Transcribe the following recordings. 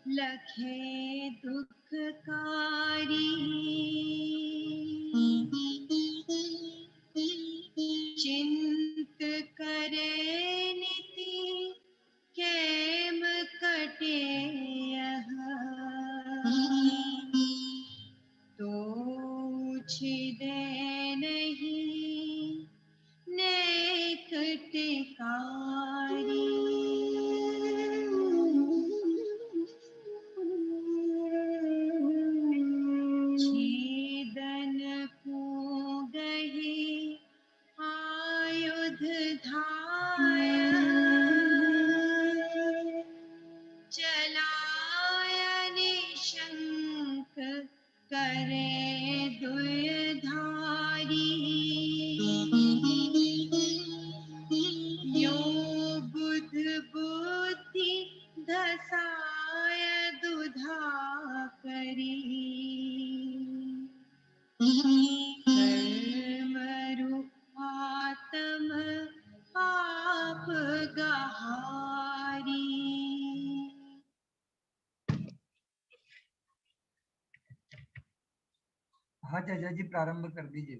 लखे दुखकारी, चिंत करे नीति केम कटे यह, तो छिदे नहीं नेक टिकारी। छीदन पूगहि आयुध धाय, चलाय निशंक करे दुयधारी। यो बुध बुद्धि धसाय दुधा करी, कर्मरु आत्म पाप गहारी। हाँ चाचा जी प्रारंभ कर दीजिए।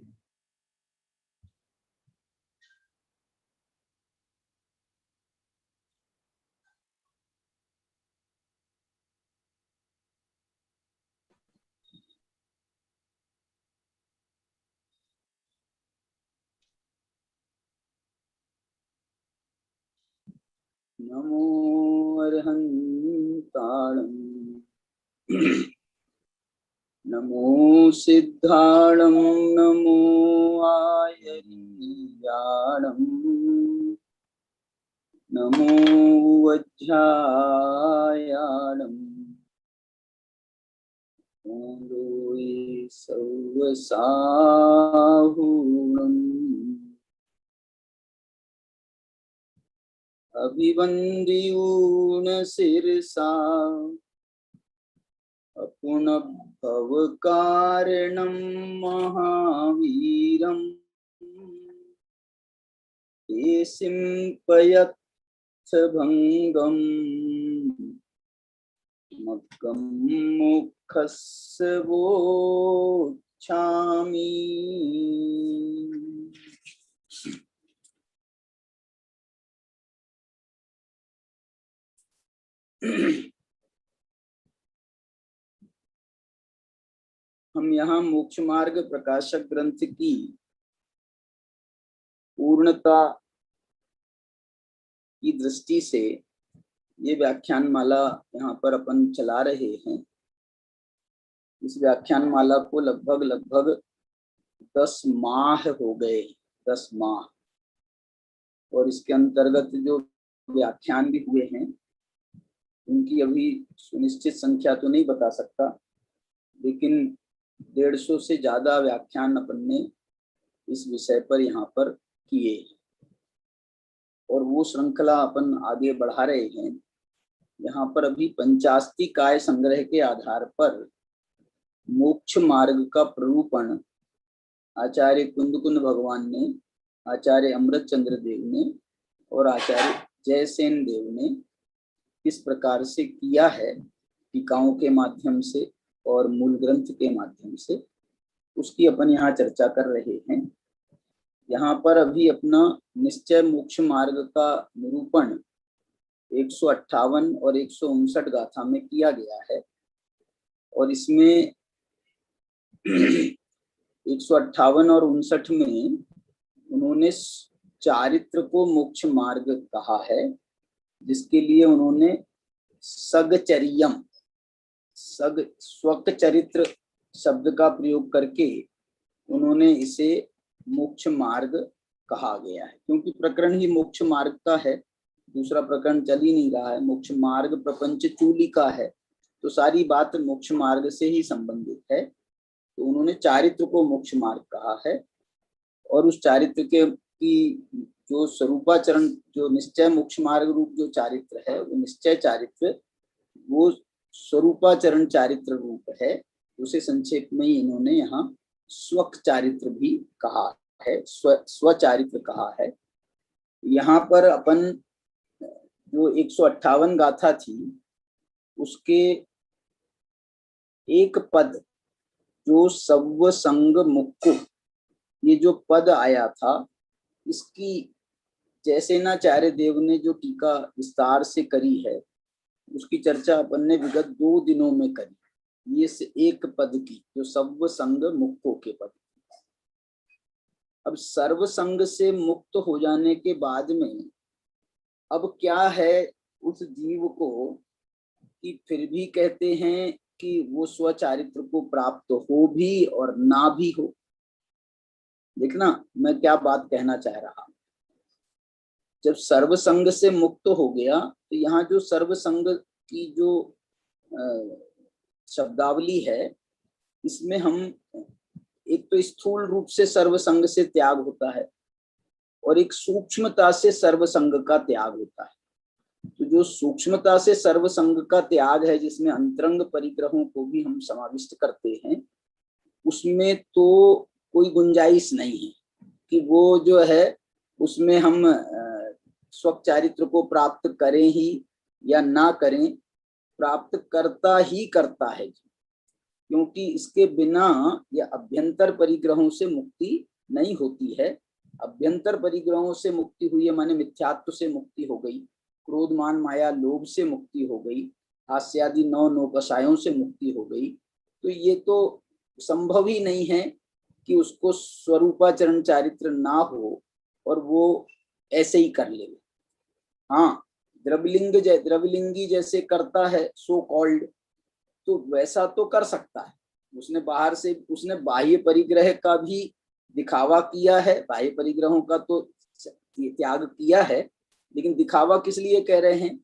नमो अर्हन्ताणं नमो सिद्धाणं नमो आयर्याणं नमो वज्रायाणं नमो सर्वसाहुणम् अभिवन्द्यून शिरसा अपुनभवकारणं महावीरं तेसिं पयत्सभङ्गं मग्गं मोक्षस्य वोच्छामि। हम यहाँ मोक्ष मार्ग प्रकाशक ग्रंथ की पूर्णता की दृष्टि से ये व्याख्यान माला यहाँ पर अपन चला रहे हैं। इस व्याख्यान माला को लगभग 10 माह हो गए, 10 माह, और इसके अंतर्गत जो व्याख्यान भी हुए हैं उनकी अभी सुनिश्चित संख्या तो नहीं बता सकता, लेकिन 150 से ज्यादा व्याख्यान अपन ने इस विषय पर यहाँ पर किए और वो श्रृंखला अपन आगे बढ़ा रहे हैं। यहाँ पर अभी पंचास्ति काय संग्रह के आधार पर मोक्ष मार्ग का प्ररूपण आचार्य कुंदकुंद भगवान ने, आचार्य अमृत चंद्र देव ने और आचार्य जयसेन देव ने किस प्रकार से किया है, टीकाओं के माध्यम से और मूल ग्रंथ के माध्यम से, उसकी अपन यहाँ चर्चा कर रहे हैं। यहाँ पर अभी अपना निश्चय मोक्ष मार्ग का निरूपण 158 और 159 गाथा में किया गया है, और इसमें 158 और 59 में उन्होंने चारित्र को मोक्ष मार्ग कहा है, जिसके लिए उन्होंने सगचर्यम, सग स्वक चरित्र शब्द का प्रयोग करके उन्होंने इसे मोक्ष मार्ग कहा गया है, क्योंकि प्रकरण ही मोक्ष मार्ग का है, दूसरा प्रकरण चल ही नहीं रहा है। मोक्ष मार्ग प्रपंच चूलिका है, तो सारी बात मोक्ष मार्ग से ही संबंधित है। तो उन्होंने चारित्र को मोक्ष मार्ग कहा है, और उस चारित्र के की जो स्वरूपाचरण, जो निश्चय मोक्ष मार्ग रूप जो चारित्र है, वो निश्चय चारित्र, वो स्वरूपाचरण चारित्र रूप है। उसे संक्षेप में ही इन्होंने यहाँ स्वक चारित्र भी कहा है, स्वचारित्र कहा है। यहाँ पर अपन जो 158 गाथा थी, उसके एक पद जो सव संग मुक्को, ये जो पद आया था, इसकी जैसेनाचार्य देव ने जो टीका विस्तार से करी है, उसकी चर्चा अपन ने विगत 2 दिनों में करी। ये एक पद की, जो सव संग मुक्तो के पद। अब सर्व संग से मुक्त हो जाने के बाद में अब क्या है उस जीव को, कि फिर भी कहते हैं कि वो स्वचारित्र को प्राप्त हो भी और ना भी हो। देखना मैं क्या बात कहना चाह रहा हूं। जब सर्व संग से मुक्त हो गया, तो यहाँ जो सर्व संग की जो शब्दावली है, इसमें हम एक तो स्थूल रूप से सर्व संग से त्याग होता है, और एक सूक्ष्मता से सर्व संग का त्याग होता है। तो जो सूक्ष्मता से सर्व संग का त्याग है, जिसमें अंतरंग परिग्रहों को भी हम समाविष्ट करते हैं, उसमें तो कोई गुंजाइश नहीं है कि वो जो है उसमें हम स्वचारित्र को प्राप्त करें ही या ना करें, प्राप्त करता ही करता है, क्योंकि इसके बिना या अभ्यंतर परिग्रहों से मुक्ति नहीं होती है। अभ्यंतर परिग्रहों से मुक्ति हुई है माने मिथ्यात्व से मुक्ति हो गई, क्रोध मान माया लोभ से मुक्ति हो गई, हास्यादि 9 नौकसायों से मुक्ति हो गई। तो ये तो संभव ही नहीं है कि उसको स्वरूपाचरण चारित्र ना हो और वो ऐसे ही कर ले। हाँ, द्रविलिंगी जैसे करता है सो कॉल्ड, तो वैसा तो कर सकता है। उसने बाहर से, उसने बाह्य परिग्रह का भी दिखावा किया है, बाह्य परिग्रहों का तो त्याग किया है, लेकिन दिखावा किस लिए कह रहे हैं,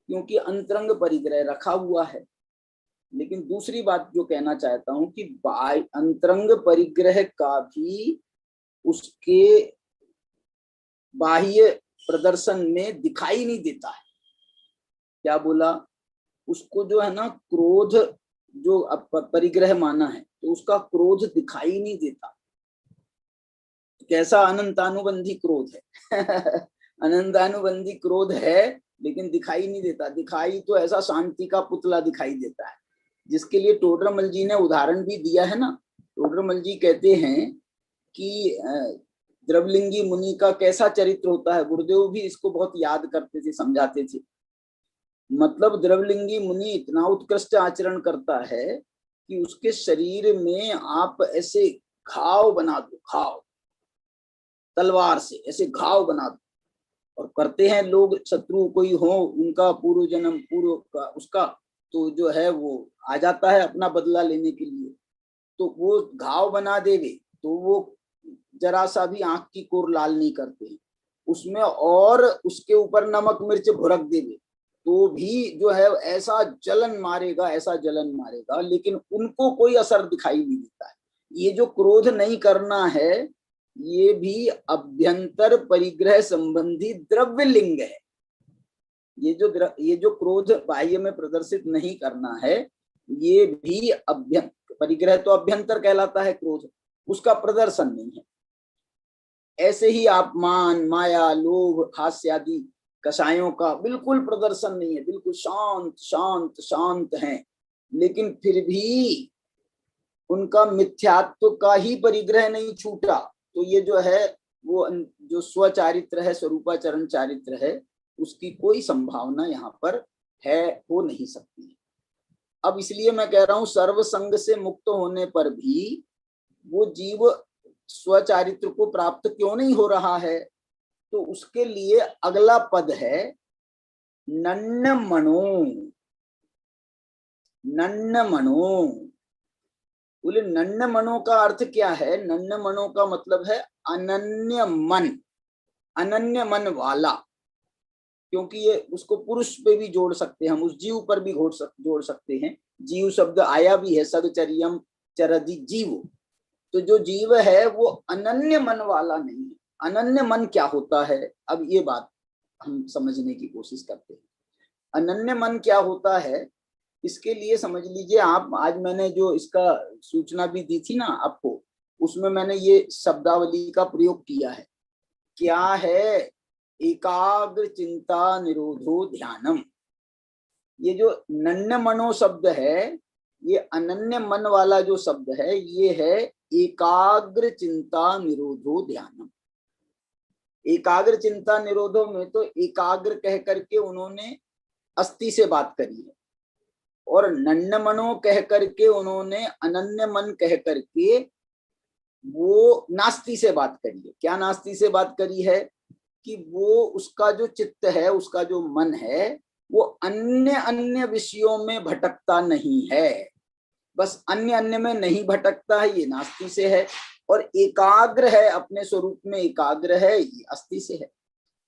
क्योंकि अंतरंग परिग्रह रखा हुआ है। लेकिन दूसरी बात जो कहना चाहता हूं कि अंतरंग परिग्रह का भी उसके बाह्य प्रदर्शन में दिखाई नहीं देता है। क्या बोला, उसको जो है ना क्रोध जो परिग्रह माना है, तो उसका क्रोध दिखाई नहीं देता। कैसा अनंतानुबंधी क्रोध है अनंतानुबंधी क्रोध है, लेकिन दिखाई नहीं देता। दिखाई तो ऐसा शांति का पुतला दिखाई देता है, जिसके लिए टोडरमल जी ने उदाहरण भी दिया है ना। टोडरमल जी कहते हैं कि द्रवलिंगी मुनि का कैसा चरित्र होता है। गुरुदेव भी इसको बहुत याद करते थे, समझाते थे। मतलब द्रवलिंगी मुनि इतना उत्कृष्ट आचरण करता है कि उसके शरीर में आप ऐसे घाव बना दो, घाव तलवार से ऐसे घाव बना दो, और करते हैं लोग, शत्रु कोई हो उनका पूर्व जन्म पूर्व का उसका तो जो है वो आ जाता है अपना बदला लेने के लिए, तो वो घाव बना देवे तो वो जरा सा भी आंख की कोर लाल नहीं करते उसमें, और उसके ऊपर नमक मिर्च भुरक देवे तो भी जो है ऐसा जलन मारेगा, ऐसा जलन मारेगा, लेकिन उनको कोई असर दिखाई नहीं देता है। ये जो क्रोध नहीं करना है, ये भी अभ्यंतर परिग्रह संबंधी द्रव्य लिंग है। ये जो क्रोध बाह्य में प्रदर्शित नहीं करना है, ये भी परिग्रह तो अभ्यंतर कहलाता है क्रोध, उसका प्रदर्शन नहीं है। ऐसे ही आप मान माया लोभ हास्य आदि कषायों का बिल्कुल प्रदर्शन नहीं है, बिल्कुल शांत शांत शांत हैं, लेकिन फिर भी उनका मिथ्यात्व का ही परिग्रह नहीं छूटा। तो ये जो है वो जो स्वचारित्र है, स्वरूपाचरण चारित्र है, उसकी कोई संभावना यहाँ पर है, हो नहीं सकती। अब इसलिए मैं कह रहा हूं सर्व संग से मुक्त होने पर भी वो जीव स्वचारित्र को प्राप्त क्यों नहीं हो रहा है, तो उसके लिए अगला पद है नन्न मनो। नन्न मनो, बोले नन्न मनो का अर्थ क्या है। नन्न मनो का मतलब है अनन्य मन, अनन्य मन वाला, क्योंकि ये उसको पुरुष पे भी जोड़ सकते हैं हम, उस जीव पर भी जोड़ सकते हैं। जीव शब्द आया भी है, सगचर्यम चरदि जीव। तो जो जीव है वो अनन्य मन वाला नहीं है। अनन्य मन क्या होता है, अब ये बात हम समझने की कोशिश करते हैं। अनन्य मन क्या होता है, इसके लिए समझ लीजिए आप, आज मैंने जो इसका सूचना भी दी थी ना आपको, उसमें मैंने ये शब्दावली का प्रयोग किया है। क्या है? एकाग्र चिंता निरोधो ध्यानम। ये जो नन्य मनो शब्द है, ये अनन्य मन वाला जो शब्द है, ये है एकाग्र चिंता निरोधो ध्यानम। एकाग्र चिंता निरोधो में तो एकाग्र कह करके उन्होंने अस्थि से बात करी है, और नन्य मनो कह करके उन्होंने अनन्य मन कह करके वो नास्ति से बात करी है। क्या नास्ति से बात करी है? कि वो उसका जो चित्त है, उसका जो मन है, वो अन्य अन्य विषयों में भटकता नहीं है। बस अन्य अन्य में नहीं भटकता है, ये नास्ति से है। और एकाग्र है, अपने स्वरूप में एकाग्र है, ये अस्थि से है।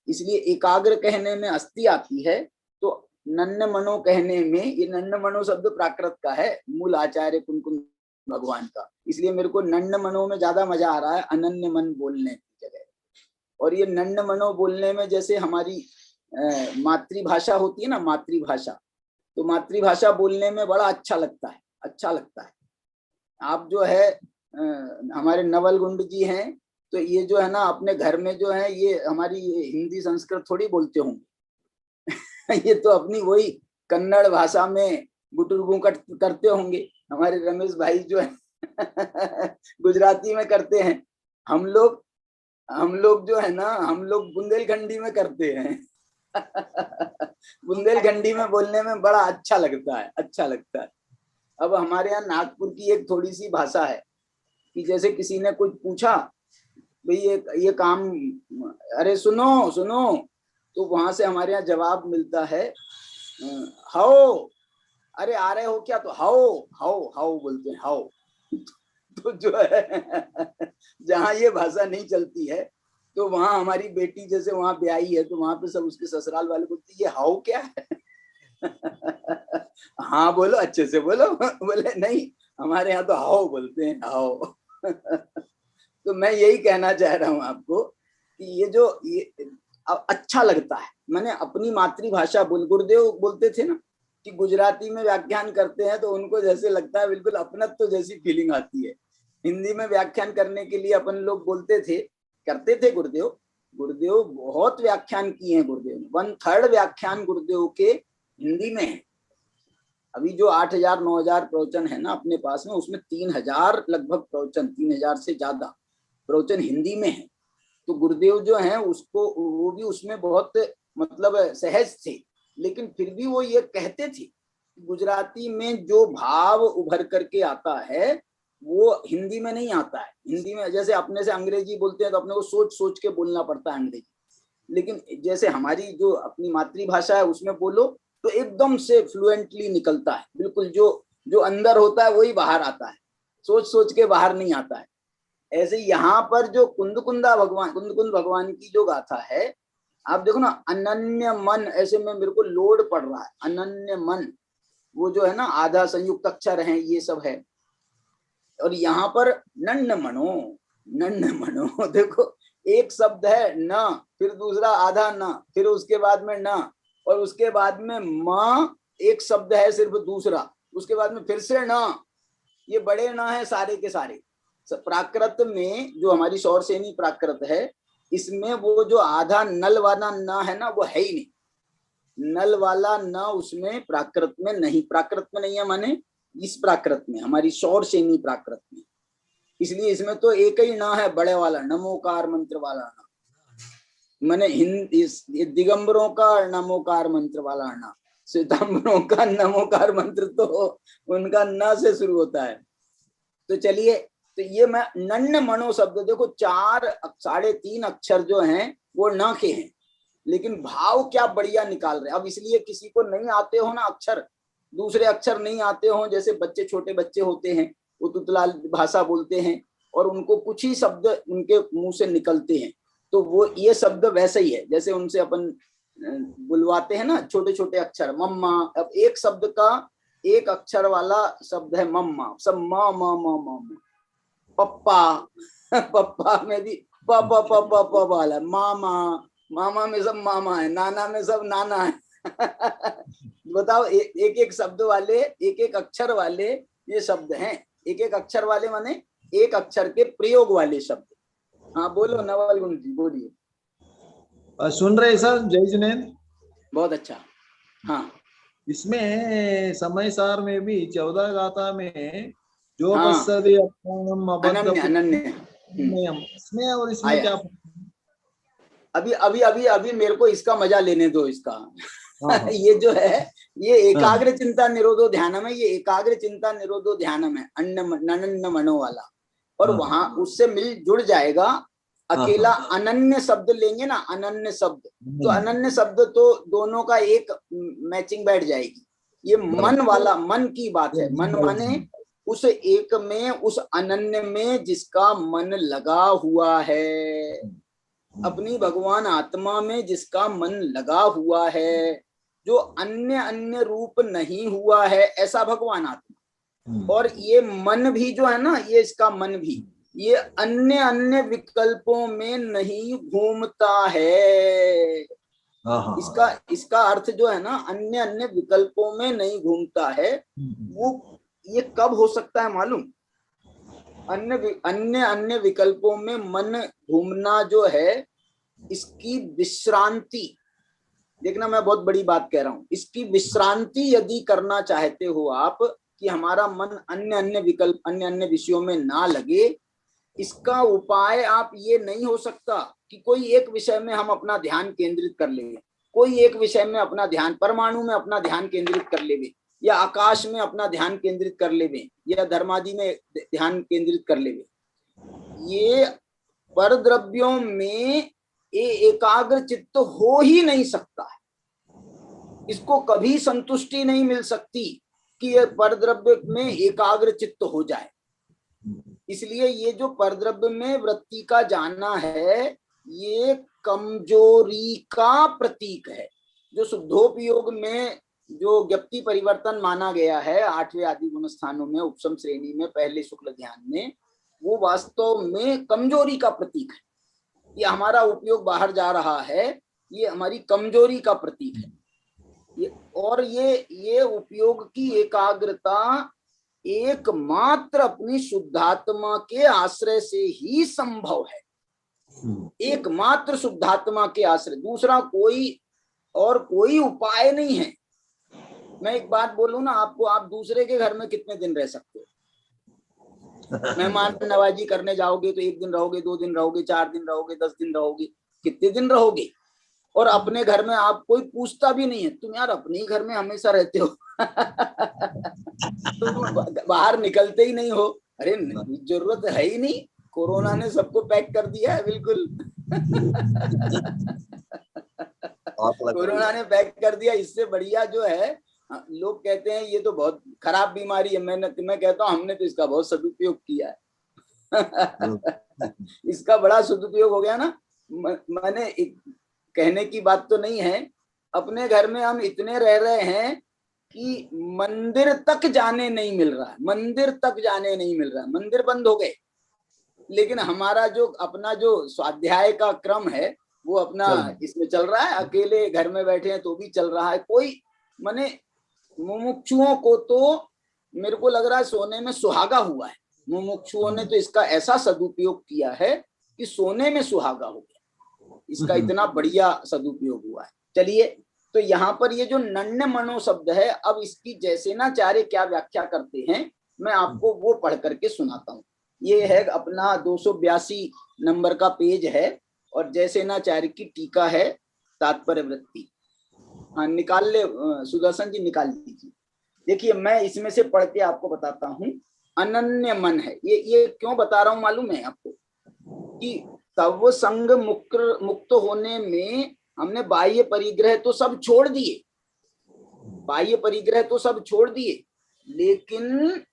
इसलिए एकाग्र कहने में अस्थि आती है, तो नन्य मनो कहने में, ये नन्य मनो शब्द प्राकृत का है, मूल आचार्य कुंकुम भगवान का। इसलिए मेरे को नन्य मनो में ज्यादा मजा आ रहा है अनन्य मन बोलने की जगह। और ये नन्य मनो बोलने में, जैसे हमारी मातृभाषा होती है ना, मातृभाषा, तो मातृभाषा बोलने में बड़ा अच्छा लगता है, अच्छा लगता है। आप जो है हमारे नवल गुंड जी हैं, तो ये जो है ना अपने घर में जो है, ये हमारी हिंदी संस्कृत थोड़ी बोलते होंगे ये तो अपनी वही कन्नड़ भाषा में गुटुरगु करते होंगे। हमारे रमेश भाई जो है गुजराती में करते हैं। हम लोग जो है ना, हम लोग बुंदेलखंडी में करते हैं बुंदेलखंडी में बोलने में बड़ा अच्छा लगता है, अच्छा लगता है। अब हमारे यहाँ नागपुर की एक थोड़ी सी भाषा है कि जैसे किसी ने कुछ पूछा, भाई ये काम, अरे सुनो सुनो, तो वहां से हमारे यहाँ जवाब मिलता है हाओ, अरे आ रहे हो क्या, तो हाओ हाओ हाओ बोलते हैं, हाओ तो जो है जहाँ ये भाषा नहीं चलती है, तो वहां हमारी बेटी जैसे वहां ब्याही है, तो वहां पे सब उसके ससुराल वाले बोलते ये हाओ क्या है हाँ बोलो, अच्छे से बोलो बोले नहीं, हमारे यहाँ तो हाओ बोलते हैं, हाओ तो मैं यही कहना चाह रहा हूँ आपको कि ये अच्छा लगता है। मैंने अपनी मातृभाषा गुरुदेव बोलते थे ना कि गुजराती में व्याख्यान करते हैं तो उनको जैसे लगता है बिल्कुल अपनत्व जैसी फीलिंग आती है। हिंदी में व्याख्यान करने के लिए अपन लोग बोलते थे, करते थे। गुरुदेव बहुत व्याख्यान किए हैं। गुरुदेव ने 1/3 व्याख्यान गुरुदेव के हिंदी में है। अभी जो 8,000 9,000 प्रवचन है ना अपने पास में, उसमें 3,000 लगभग प्रवचन, 3,000 से ज्यादा प्रवचन हिंदी में है। तो गुरुदेव जो है उसको, वो भी उसमें बहुत मतलब सहज थे, लेकिन फिर भी वो ये कहते थे गुजराती में जो भाव उभर करके आता है वो हिंदी में नहीं आता है। हिंदी में जैसे अपने से अंग्रेजी बोलते हैं तो अपने को सोच सोच के बोलना पड़ता है अंग्रेजी, लेकिन जैसे हमारी जो अपनी मातृभाषा है उसमें बोलो तो एकदम से फ्लुएंटली निकलता है, बिल्कुल जो अंदर होता है वही बाहर आता है, सोच सोच के बाहर नहीं आता है। ऐसे यहाँ पर जो कुंद भगवान की जो गाथा है, आप देखो ना, अनन्य मन, ऐसे में मेरे को लोड पड़ रहा है, अनन्य मन, वो जो है ना आधा संयुक्त अक्षर है, ये सब है। और यहाँ पर नन्य मनो देखो, एक शब्द है न, फिर दूसरा आधा न, फिर उसके बाद में न, और उसके बाद में म, एक शब्द है सिर्फ दूसरा, उसके बाद में फिर से न। ये बड़े न है सारे के सारे। प्राकृत में जो हमारी सौरसेनी प्राकृत है, इसमें वो जो आधा नल वाला न है ना, वो है ही नहीं। नल वाला न उसमें प्राकृत में नहीं, प्राकृत में नहीं है माने इस प्राकृत में, हमारी सौरसेनी प्राकृत में। इसलिए इसमें तो एक ही न है, बड़े वाला नमोकार मंत्र वाला न, माने दिगंबरों का नमोकार मंत्र वाला न, श्वेतांबरों का नमोकार मंत्र तो उनका न से शुरू होता है। तो चलिए, तो ये मैं नन्य मनो शब्द देखो, 4 3.5 अक्षर जो हैं वो न के हैं, लेकिन भाव क्या बढ़िया निकाल रहे। अब इसलिए किसी को नहीं आते हो ना अक्षर, दूसरे अक्षर नहीं आते हो, जैसे बच्चे, छोटे बच्चे होते हैं, वो तुतला भाषा बोलते हैं और उनको कुछ ही शब्द उनके मुंह से निकलते हैं, तो वो ये शब्द वैसे ही है जैसे उनसे अपन बुलवाते हैं ना छोटे छोटे अक्षर मम्मा। अब एक शब्द का एक अक्षर वाला शब्द है मम्मा, सब म म म म। पप्पा पप्पा में भी प प प प प वाला, मामा मामा में सब मामा है, नाना में सब नाना है। बताओ एक एक शब्द वाले, एक एक अक्षर वाले ये शब्द हैं। एक एक अक्षर वाले माने एक अक्षर के प्रयोग वाले शब्द। हाँ बोलो नवल गुण जी, बोलिए। सुन रहे सर? जय जिनेन्द्र। बहुत अच्छा। हाँ इसमें समय सार में भी 14 गाथा में जो हाँ बस्सदि अपूर्णम अबद्ध अनन्य अनन्य। इसमें और इसमें आया। क्या? अभी अभी अभी अभी मेरे को इसका मजा लेने दो इसका। हाँ। ये जो है ये एकाग्र चिंता निरोधो ध्यानम है। ये एकाग्र चिंता निरोधो ध्यानम है, अनन्य मनो वाला। और वहां उससे मिल जुड़ जाएगा अकेला अनन्य शब्द लेंगे ना, अनन्य शब्द। तो अनन्य शब्द तो दोनों का एक मैचिंग बैठ जाएगी। ये मन वाला, मन की बात है। मन माने उस एक में, उस अनन्य में जिसका मन लगा हुआ है, अपनी भगवान आत्मा में जिसका मन लगा हुआ है, जो अन्य अन्य रूप नहीं हुआ है, ऐसा भगवान आत्मा। और ये मन भी जो है ना, ये इसका मन भी ये अन्य अन्य विकल्पों में नहीं घूमता है। इसका अर्थ जो है ना, अन्य अन्य विकल्पों में नहीं घूमता है। वो ये कब हो सकता है मालूम? अन्य अन्य विकल्पों में मन घूमना जो है, इसकी विश्रांति, देखना मैं बहुत बड़ी बात कह रहा हूं, इसकी विश्रांति यदि करना चाहते हो आप कि हमारा मन अन्य अन्य विकल्प, अन्य अन्य विषयों में ना लगे, इसका उपाय आप ये नहीं हो सकता कि कोई एक विषय में हम अपना ध्यान केंद्रित कर लेंगे, कोई एक विषय में अपना ध्यान, परमाणु में अपना ध्यान केंद्रित कर लेंगे, या आकाश में अपना ध्यान केंद्रित कर लेंगे, या धर्मादि में ध्यान केंद्रित कर लेंगे। ये पर द्रव्यों में एकाग्र चित्त हो ही नहीं सकता है। इसको कभी संतुष्टि नहीं मिल सकती कि ये परद्रव्य में एकाग्र चित्त हो जाए। इसलिए ये जो परद्रव्य में वृत्ति का जाना है, ये कमजोरी का प्रतीक है। जो शुद्धोपयोग में जो ज्ञप्ति परिवर्तन माना गया है 8वें आदि गुण स्थानों में, उपसम श्रेणी में, पहले शुक्ल ध्यान में, वो वास्तव में कमजोरी का प्रतीक है। ये हमारा उपयोग बाहर जा रहा है, ये हमारी कमजोरी का प्रतीक है। ये उपयोग की एकाग्रता एकमात्र अपनी शुद्धात्मा के आश्रय से ही संभव है। एकमात्र शुद्धात्मा के आश्रय, दूसरा कोई और कोई उपाय नहीं है। मैं एक बात बोलूं ना आपको, आप दूसरे के घर में कितने दिन रह सकते हो? मेहमान नवाजी करने जाओगे तो 1 दिन रहोगे, 2 दिन रहोगे, 4 दिन रहोगे, 10 दिन रहोगे, कितने दिन रहोगे? और अपने घर में आप कोई पूछता भी नहीं है, तुम यार अपने ही घर में हमेशा रहते हो। तुम बाहर निकलते ही नहीं हो। अरे जरूरत है ही नहीं, कोरोना ने सबको पैक कर दिया है बिल्कुल। कोरोना ने पैक कर दिया। इससे बढ़िया जो है, लोग कहते हैं ये तो बहुत खराब बीमारी है, मैं कहता हूँ हमने तो इसका बहुत सदुपयोग किया है। इसका बड़ा सदुपयोग हो गया ना। मैंने कहने की बात तो नहीं है, अपने घर में हम इतने रह रहे हैं कि मंदिर तक जाने नहीं मिल रहा है, मंदिर तक जाने नहीं मिल रहा है। मंदिर बंद हो गए, लेकिन हमारा जो अपना जो स्वाध्याय का क्रम है वो अपना इसमें चल रहा है। अकेले घर में बैठे हैं तो भी चल रहा है। कोई माने मुमुक्षुओं को तो मेरे को लग रहा है सोने में सुहागा हुआ है। मुमुक्षुओं ने तो इसका ऐसा सदुपयोग किया है कि सोने में सुहागा हो गया। इसका इतना बढ़िया सदुपयोग हुआ है। चलिए, तो यहाँ पर ये जो नन्य मनो शब्द है, अब इसकी जैसेनाचार्य क्या व्याख्या करते हैं मैं आपको वो पढ़ करके सुनाता हूँ। ये है अपना 282 नंबर का पेज है, और जैसेनाचार्य की टीका है तात्पर्य वृत्ति। हाँ निकाल ले सुदर्शन जी, निकाल लीजिए। देखिए मैं इसमें से पढ़ के आपको बताता हूँ। अनन्य मन है ये क्यों बता रहा हूँ मालूम है आपको? कि तव संग मुक्त होने में हमने बाह्य परिग्रह तो सब छोड़ दिए, बाह्य परिग्रह तो सब छोड़ दिए, लेकिन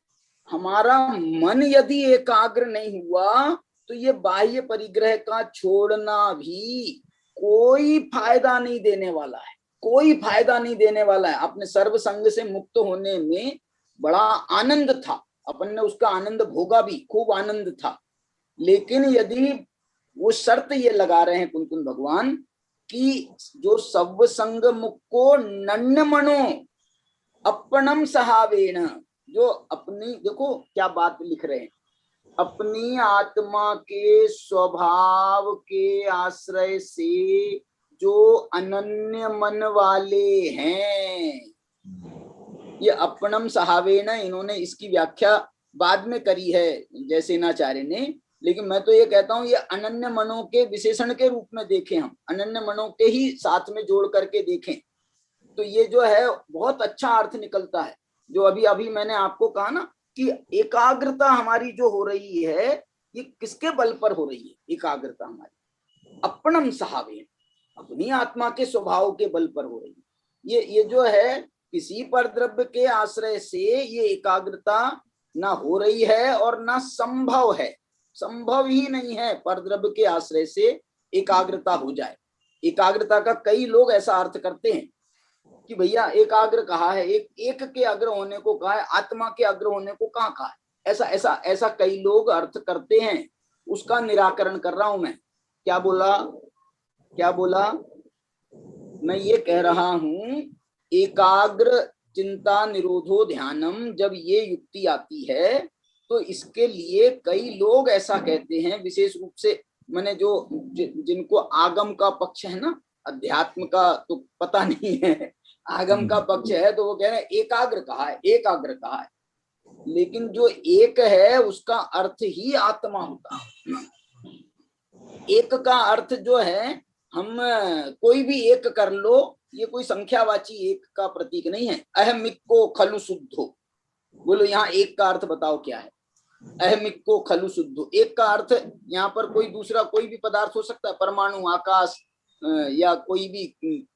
हमारा मन यदि एकाग्र नहीं हुआ तो ये बाह्य परिग्रह का छोड़ना भी कोई फायदा नहीं देने वाला है, कोई फायदा नहीं देने वाला है। अपने सर्व संग से मुक्त होने में बड़ा आनंद था, अपन ने उसका आनंद भोगा भी, खूब आनंद था। लेकिन यदि वो शर्त ये लगा रहे हैं कुंकुम भगवान कि जो सब संग मुक्को नन्न मनो अपनम सहावेण, जो अपनी, देखो क्या बात लिख रहे हैं, अपनी आत्मा के स्वभाव के आश्रय से जो अनन्य मन वाले हैं, ये अपनम सहावेण, इन्होंने इसकी व्याख्या बाद में करी है जयसेनाचार्य ने, लेकिन मैं तो ये कहता हूं ये अनन्य मनों के विशेषण के रूप में देखें, हम अनन्य मनों के ही साथ में जोड़ करके देखें तो ये जो है बहुत अच्छा अर्थ निकलता है। जो अभी अभी मैंने आपको कहा ना कि एकाग्रता हमारी जो हो रही है, ये किसके बल पर हो रही है? एकाग्रता हमारी अपनम सहावेण, अपनी आत्मा के स्वभाव के बल पर हो रही है। ये जो है किसी पर द्रव्य के आश्रय से ये एकाग्रता ना हो रही है और ना संभव है, संभव ही नहीं है परद्रव्य के आश्रय से एकाग्रता हो जाए। एकाग्रता का कई लोग ऐसा अर्थ करते हैं कि भैया एकाग्र कहा है, एक के अग्र होने को कहा है, आत्मा के अग्र होने को कहाँ कहा है, ऐसा ऐसा ऐसा कई लोग अर्थ करते हैं। उसका निराकरण कर रहा हूं मैं। क्या बोला मैं ये कह रहा हूं, एकाग्र चिंता निरोधो ध्यानम, जब ये युक्ति आती है तो इसके लिए कई लोग ऐसा कहते हैं, विशेष रूप से मैंने जो जिनको आगम का पक्ष है ना, अध्यात्म का तो पता नहीं है, आगम का पक्ष है तो वो कह रहे हैं एकाग्र कहा है, एकाग्र कहा है, लेकिन जो एक है उसका अर्थ ही आत्मा होता है। एक का अर्थ जो है, हम कोई भी एक कर लो, ये कोई संख्यावाची एक का प्रतीक नहीं है। अहमिको खलु शुद्धो, बोलो यहाँ एक का अर्थ बताओ क्या है? अहमिको खलु शुद्धो, एक का अर्थ यहाँ पर कोई दूसरा कोई भी पदार्थ हो सकता है, परमाणु, आकाश, या कोई भी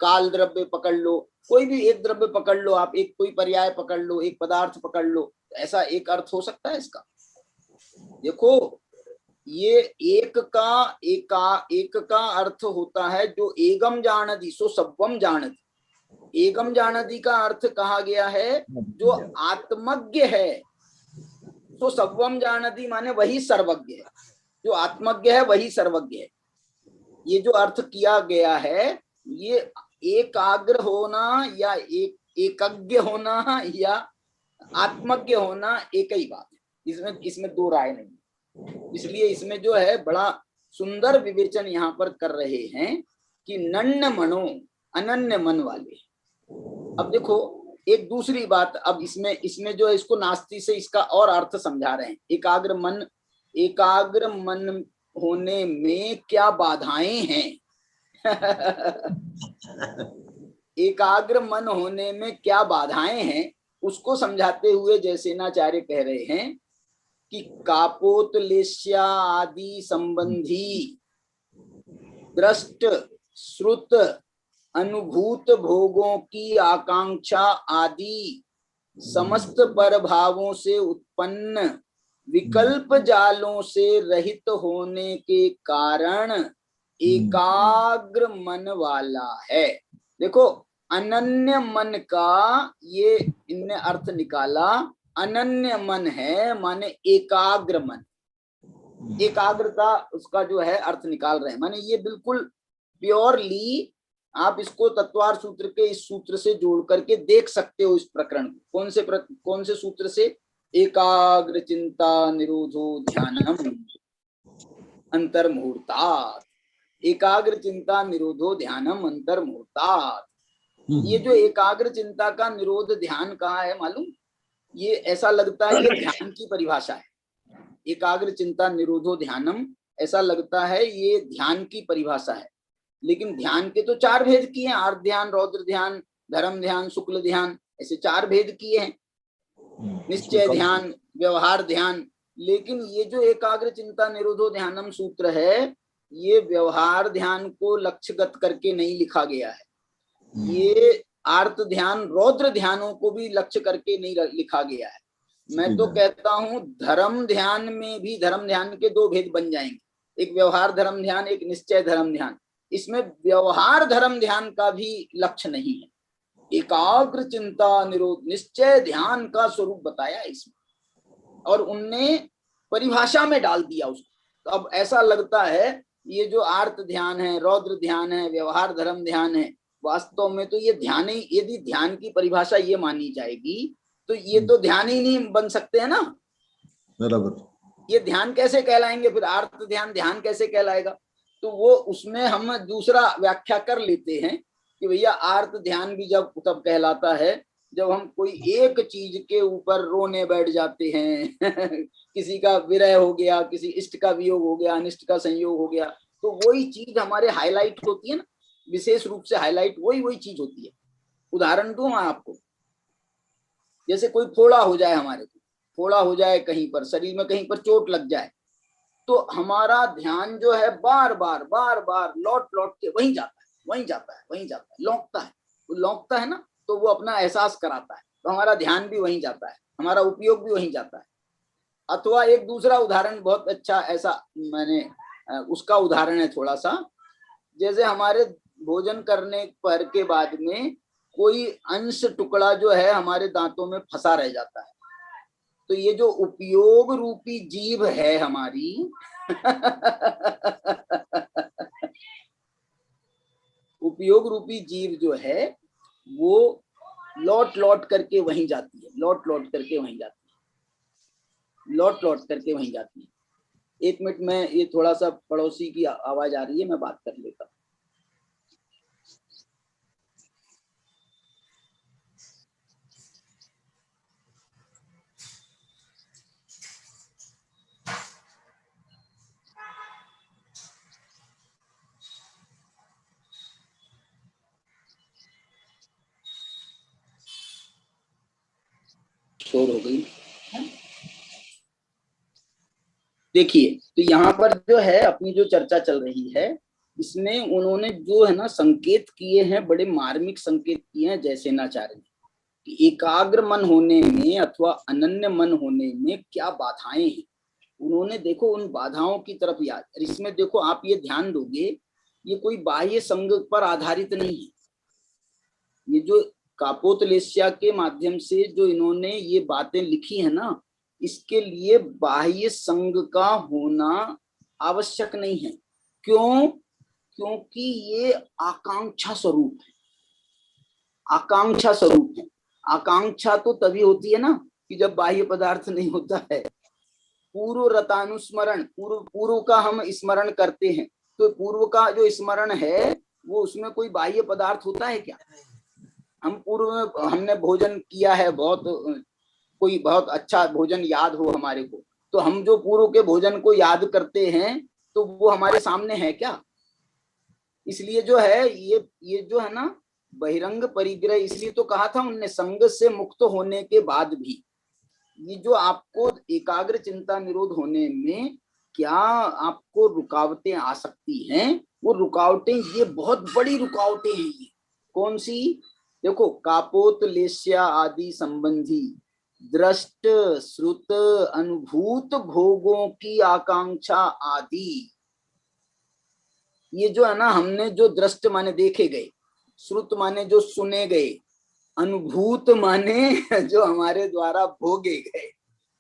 काल द्रव्य पकड़ लो, कोई भी एक द्रव्य पकड़ लो आप, एक कोई पर्याय पकड़ लो, एक पदार्थ पकड़ लो, ऐसा एक अर्थ हो सकता है इसका। देखो ये एक का अर्थ होता है जो एगम जानति सो सब्वम जानति। एगम जानति का अर्थ कहा गया है जो आत्मज्ञ है, तो सब्वम जानति माने वही सर्वज्ञ है, जो आत्मज्ञ है वही सर्वज्ञ है। ये जो अर्थ किया गया है, ये एकाग्र होना या एकज्ञ होना या आत्मज्ञ होना एक ही बात है, इसमें दो राय नहीं। इसलिए इसमें जो है बड़ा सुंदर विवेचन यहाँ पर कर रहे हैं कि नन्न मनो, अनन्य मन वाले। अब देखो एक दूसरी बात, अब इसमें जो है इसको नास्ति से इसका और अर्थ समझा रहे हैं। एकाग्र मन होने में क्या बाधाएं हैं? एकाग्र मन होने में क्या बाधाएं हैं उसको समझाते हुए जयसेनाचार्य कह रहे हैं कि कापोतलेश्या आदि संबंधी दृष्ट श्रुत अनुभूत भोगों की आकांक्षा आदि समस्त परभावों से उत्पन्न विकल्प जालों से रहित होने के कारण एकाग्र मन वाला है। देखो अनन्य मन का ये इनने अर्थ निकाला, अनन्य मन है माने एकाग्र मन, एकाग्रता उसका जो है अर्थ निकाल रहे हैं। माने ये बिल्कुल प्योरली आप इसको तत्वार सूत्र के इस सूत्र से जोड़ करके देख सकते हो इस प्रकरण को। कौन से सूत्र से? एकाग्र चिंता निरोधो ध्यानम अंतर्मुहूर्तात्, एकाग्र चिंता निरोधो ध्यानम अंतर्मुहूर्तात्। ये जो एकाग्र चिंता का निरोध ध्यान कहाँ है मालूम? ये ऐसा लगता है ये ध्यान की परिभाषा है। एकाग्र चिंता निरोधो ध्यानम, ऐसा लगता है ये ध्यान की परिभाषा है, लेकिन ध्यान के तो चार भेद किए हैं, आर्त ध्यान, रौद्र ध्यान, धर्म ध्यान, शुक्ल ध्यान, ऐसे चार भेद किए हैं, निश्चय ध्यान, व्यवहार ध्यान। लेकिन ये जो एकाग्र चिंता निरोधो ध्यानम सूत्र है, ये व्यवहार ध्यान को लक्ष्यगत करके नहीं लिखा गया है, ये आर्त ध्यान, रौद्र ध्यानों को भी लक्ष्य करके नहीं लिखा गया है। मैं तो कहता हूं धर्म ध्यान में भी धर्म ध्यान के दो भेद बन जाएंगे, एक व्यवहार धर्म ध्यान, एक निश्चय धर्म ध्यान। इसमें व्यवहार धर्म ध्यान का भी लक्ष्य नहीं है, एकाग्र चिंता निरोध निश्चय ध्यान का स्वरूप बताया इसमें, और उनने परिभाषा में डाल दिया उसको। तो अब ऐसा लगता है ये जो आर्त ध्यान है, रौद्र ध्यान है, व्यवहार धर्म ध्यान है, वास्तव में तो ये ध्यान ही, यदि ध्यान की परिभाषा ये मानी जाएगी तो ये तो ध्यान ही नहीं बन सकते हैं ना। बराबर। ये ध्यान कैसे कहलाएंगे फिर? आर्त ध्यान ध्यान कैसे कहलाएगा? तो वो उसमें हम दूसरा व्याख्या कर लेते हैं कि भैया आर्त ध्यान भी जब तब कहलाता है जब हम कोई एक चीज के ऊपर रोने बैठ जाते हैं किसी का विरह हो गया, किसी इष्ट का वियोग हो गया, अनिष्ट का संयोग हो गया, तो वही चीज हमारे हाईलाइट होती है ना, विशेष रूप से हाईलाइट वही चीज होती है। उदाहरण दूं मैं आपको, जैसे कोई फोड़ा हो जाए, हमारे को फोड़ा हो जाए कहीं पर, शरीर में कहीं पर चोट लग जाए, तो हमारा ध्यान जो है बार बार लौट के वहीं जाता है, लौटता है ना, तो वो अपना एहसास कराता है, तो हमारा ध्यान भी वहीं जाता है, हमारा उपयोग भी वहीं जाता है। अथवा एक दूसरा उदाहरण बहुत अच्छा, ऐसा मैंने उसका उदाहरण है थोड़ा सा, जैसे हमारे भोजन करने पर के बाद में कोई अंश टुकड़ा जो है हमारे दांतों में फंसा रह जाता है, तो ये जो उपयोग रूपी जीभ है हमारी उपयोग रूपी जीव जो है वो लौट करके वहीं जाती है, लौट करके वहीं जाती है। एक मिनट में, ये थोड़ा सा पड़ोसी की आवाज आ रही है, मैं बात कर लेता हूँ। शोर हो गई। देखिए, तो यहाँ पर जो है अपनी जो चर्चा चल रही है, इसमें उन्होंने जो है ना संकेत किए हैं, बड़े मार्मिक संकेत किए हैं जयसेनाचार्य ने, कि एकाग्र मन होने में अथवा अनन्य मन होने में क्या बाधाएं हैं। उन्होंने देखो उन बाधाओं की तरफ याद, इसमें देखो आप ये ध्यान दोगे, ये कोई बाह्य संग पर आधारित नहीं है। ये जो कापोतलेस्या के माध्यम से जो इन्होंने ये बातें लिखी है ना, इसके लिए बाह्य संग का होना आवश्यक नहीं है। क्यों? क्योंकि ये आकांक्षा स्वरूप है, आकांक्षा स्वरूप है। आकांक्षा तो तभी होती है ना कि जब बाह्य पदार्थ नहीं होता है। पूर्व रतानुस्मरण, पूर्व का हम स्मरण करते हैं, तो पूर्व का जो स्मरण है वो उसमें कोई बाह्य पदार्थ होता है क्या? हम पूर्व में हमने भोजन किया है, कोई बहुत अच्छा भोजन याद हो हमारे को, तो हम जो पूर्व के भोजन को याद करते हैं तो वो हमारे सामने है क्या? इसलिए जो है ये जो है ना बहिरंग परिग्रह, इसलिए तो कहा था उनने संग से मुक्त होने के बाद भी ये जो आपको एकाग्र चिंता निरोध होने में क्या आपको रुकावटें आ सकती हैं, वो रुकावटें ये बहुत बड़ी रुकावटें हैं। ये कौन सी? देखो, कापोतलेस्या आदि संबंधी दृष्ट श्रुत अनुभूत भोगों की आकांक्षा आदि, ये जो है ना हमने जो दृष्ट माने देखे गए, श्रुत माने जो सुने गए, अनुभूत माने जो हमारे द्वारा भोगे गए,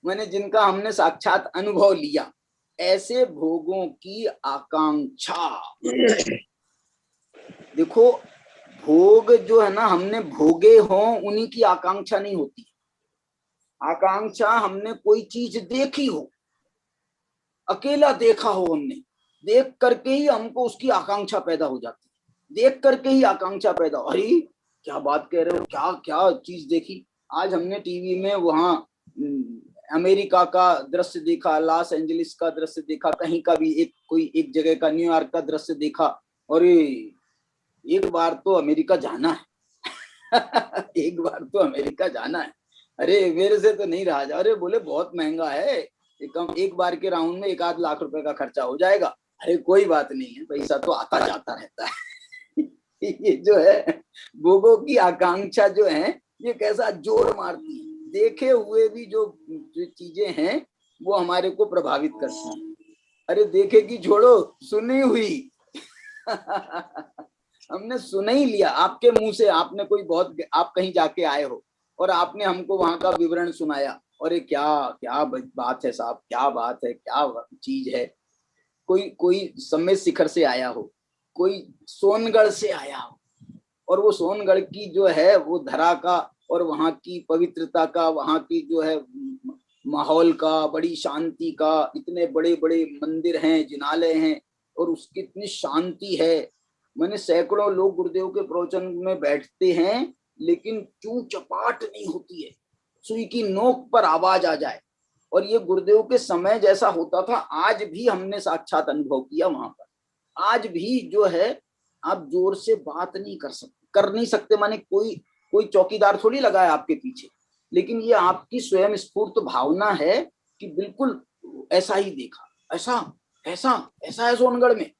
माने जिनका हमने साक्षात अनुभव लिया, ऐसे भोगों की आकांक्षा। देखो, भोग जो है ना हमने भोगे हों उन्हीं की आकांक्षा नहीं होती। आकांक्षा हमने कोई चीज देखी हो, अकेला देखा हो, हमने देख करके ही हमको उसकी आकांक्षा पैदा हो जाती है, देख करके ही आकांक्षा पैदा। अरे क्या बात कह रहे हो, क्या क्या चीज देखी? आज हमने टीवी में वहां अमेरिका का दृश्य देखा, लॉस एंजलिस का दृश्य देखा, कहीं का भी कोई एक जगह का न्यूयॉर्क का दृश्य देखा, और एक बार तो अमेरिका जाना है एक बार तो अमेरिका जाना है। अरे मेरे से तो नहीं रहा जा। अरे बोले बहुत महंगा है, एक बार के राउंड में 1-8 लाख रुपए का खर्चा हो जाएगा। अरे कोई बात नहीं है, पैसा तो आता जाता रहता है ये जो है भोगों की आकांक्षा जो है ये कैसा जोर मारती है। देखे हुए भी जो चीजें हैं वो हमारे को प्रभावित करती हैं। अरे देखे कि छोड़ो, सुनी हुई हमने सुन ही लिया आपके मुंह से। आपने कोई बहुत, आप कहीं जाके आए हो और आपने हमको वहां का विवरण सुनाया, अरे क्या क्या बात है साहब, क्या बात है, क्या चीज है। कोई सम्मेद शिखर से आया हो, कोई सोनगढ़ से आया हो, और वो सोनगढ़ की जो है वो धरा का और वहां की पवित्रता का, वहां की जो है माहौल का, बड़ी शांति का, इतने बड़े बड़े मंदिर हैं, जिनालय हैं, और उसकी इतनी शांति है। मैंने सैकड़ों लोग गुरुदेव के प्रवचन में बैठते हैं, लेकिन चू चपाट नहीं होती है, सुई की नोक पर आवाज आ जाए। और ये गुरुदेव के समय जैसा होता था, आज भी हमने साक्षात अनुभव किया वहां पर। आज भी जो है आप जोर से बात नहीं कर नहीं सकते, माने कोई चौकीदार थोड़ी लगा है आपके पीछे, लेकिन ये आपकी स्वयं स्फूर्त भावना है कि बिल्कुल ऐसा ही देखा, ऐसा ऐसा ऐसा है सोनगढ़ में।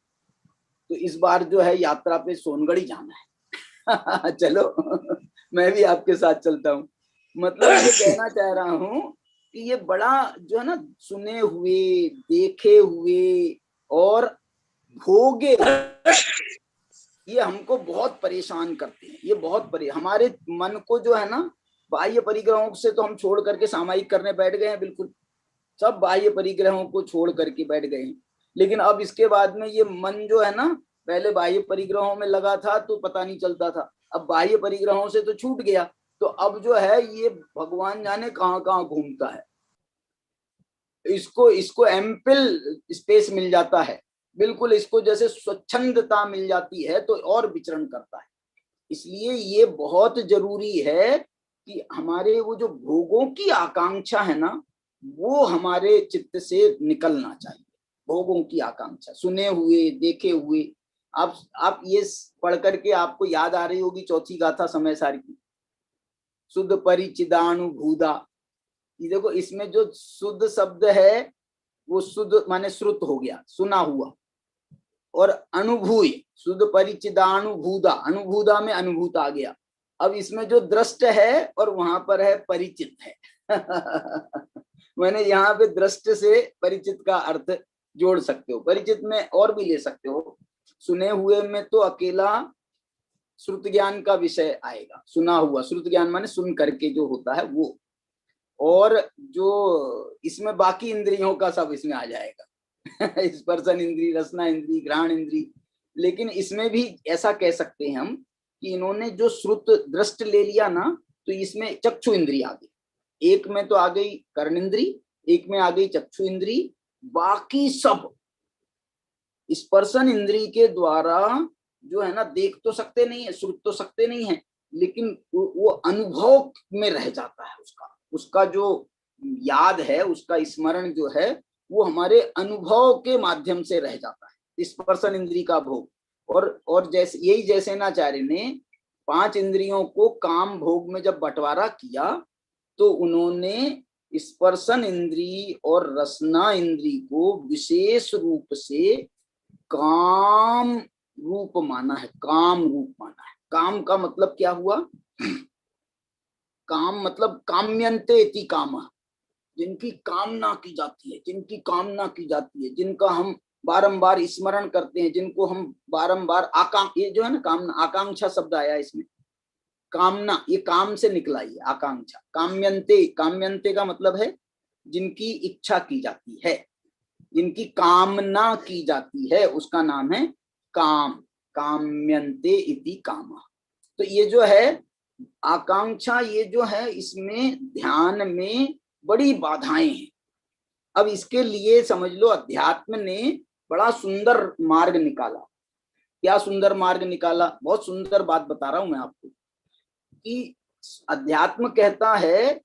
तो इस बार जो है यात्रा पे सोनगढ़ ही जाना है चलो मैं भी आपके साथ चलता हूँ। मतलब ये कहना चाह रहा हूँ कि ये बड़ा जो है ना, सुने हुए, देखे हुए और भोगे ये हमको बहुत परेशान करते हैं। ये बहुत हमारे मन को जो है ना, बाह्य परिग्रहों से तो हम छोड़ करके सामायिक करने बैठ गए हैं, बिल्कुल सब बाह्य परिग्रहों को छोड़ करके बैठ गए हैं। लेकिन अब इसके बाद में ये मन जो है ना, पहले बाह्य परिग्रहों में लगा था तो पता नहीं चलता था, अब बाह्य परिग्रहों से तो छूट गया, तो अब जो है ये भगवान जाने कहाँ कहाँ घूमता है। इसको एम्पल स्पेस मिल जाता है, बिल्कुल इसको जैसे स्वच्छंदता मिल जाती है तो और विचरण करता है। इसलिए ये बहुत जरूरी है कि हमारे वो जो भोगों की आकांक्षा है ना, वो हमारे चित्त से निकलना चाहिए। भोगों की आकांक्षा, सुने हुए, देखे हुए। आप ये पढ़ करके आपको याद आ रही होगी चौथी गाथा समय सारी की, शुद्ध परिचिदानुभूदा। ये देखो, इसमें जो शुद्ध शब्द है वो शुद्ध माने श्रुत हो गया, सुना हुआ, और अनुभूय, शुद्ध परिचिदानुभूदा, अनुभूदा में अनुभूत आ गया। अब इसमें जो दृष्ट है और वहां पर है परिचित है मैंने यहाँ पे दृष्ट से परिचित का अर्थ जोड़ सकते हो, परिचित में और भी ले सकते हो। सुने हुए में तो अकेला श्रुत ज्ञान का विषय आएगा, सुना हुआ, श्रुत ज्ञान माने सुन करके जो होता है वो, और जो इसमें बाकी इंद्रियों का सब इसमें आ जाएगा स्पर्शन इंद्री, रसना इंद्री, घ्राण इंद्री। लेकिन इसमें भी ऐसा कह सकते हैं हम कि इन्होंने जो श्रुत दृष्ट ले लिया ना, तो इसमें चक्षु इंद्री आ गई, एक में तो आ गई कर्ण इंद्री, एक में आ गई चक्षु इंद्री, बाकी सब स्पर्शन इंद्री के द्वारा जो है ना, देख तो सकते नहीं है, सुन तो सकते नहीं है, लेकिन वो अनुभव में रह जाता है। उसका जो याद है, उसका स्मरण जो है वो हमारे अनुभव के माध्यम से रह जाता है, स्पर्शन इंद्री का भोग। और जैसे यही जैसेनाचार्य ने 5 इंद्रियों को काम भोग में जब बंटवारा किया, तो उन्होंने स्पर्शन इंद्री और रसना इंद्री को विशेष रूप से काम रूप माना है, काम रूप माना है। काम का मतलब क्या हुआ? काम मतलब काम्यन्ते इति कामः, जिनकी कामना की जाती है, जिनकी कामना की जाती है, जिनका हम बारंबार स्मरण करते हैं, जिनको हम बारंबार ये जो है ना कामना, आकांक्षा शब्द आया इसमें, कामना, ये काम से निकला, ये आकांक्षा। काम्यन्ते, काम्यन्ते का मतलब है जिनकी इच्छा की जाती है, जिनकी कामना की जाती है, उसका नाम है काम। काम्यन्ते इति कामः। तो ये जो है आकांक्षा, ये जो है इसमें ध्यान में बड़ी बाधाएं हैं। अब इसके लिए समझ लो अध्यात्म ने बड़ा सुंदर मार्ग निकाला। क्या सुंदर मार्ग निकाला? बहुत सुंदर बात बता रहा हूं मैं आपको कि अध्यात्म कहता है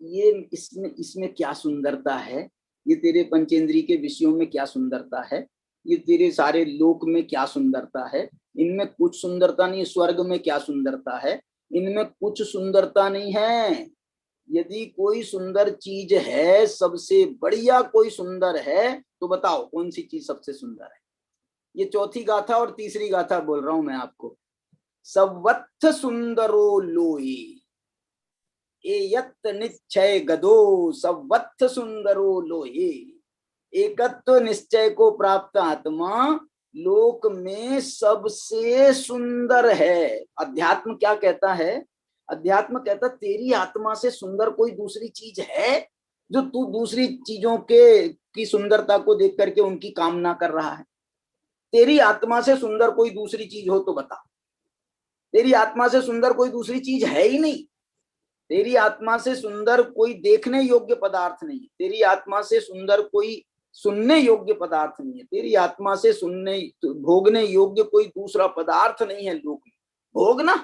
ये इसमें क्या सुंदरता है, ये तेरे पंचेंद्रिय के विषयों में क्या सुंदरता है, ये तेरे सारे लोक में क्या सुंदरता है, इनमें कुछ सुंदरता नहीं, स्वर्ग में क्या सुंदरता है, इनमें कुछ सुंदरता नहीं है। यदि कोई सुंदर चीज है, सबसे बढ़िया कोई सुंदर है, तो बताओ कौन सी चीज सबसे सुंदर है? ये चौथी गाथा और तीसरी गाथा बोल रहा हूं मैं आपको। सवत्थ सुंदरो लोई, एयत निश्चय गदो सवत्थ सुंदरो लोहे। एकत्व निश्चय को प्राप्त आत्मा लोक में सबसे सुंदर है। अध्यात्म क्या कहता है? अध्यात्म कहता तेरी आत्मा से सुंदर कोई दूसरी चीज है जो तू दूसरी चीजों के की सुंदरता को देख करके उनकी कामना कर रहा है? तेरी आत्मा से सुंदर कोई दूसरी चीज हो तो बता। तेरी आत्मा से सुंदर कोई दूसरी चीज है ही नहीं। तेरी आत्मा से सुंदर कोई देखने योग्य पदार्थ नहीं है। तेरी आत्मा से सुंदर कोई सुनने योग्य पदार्थ नहीं है। तेरी आत्मा से सुनने भोगने योग्य कोई दूसरा पदार्थ नहीं है लोक में। भोगना,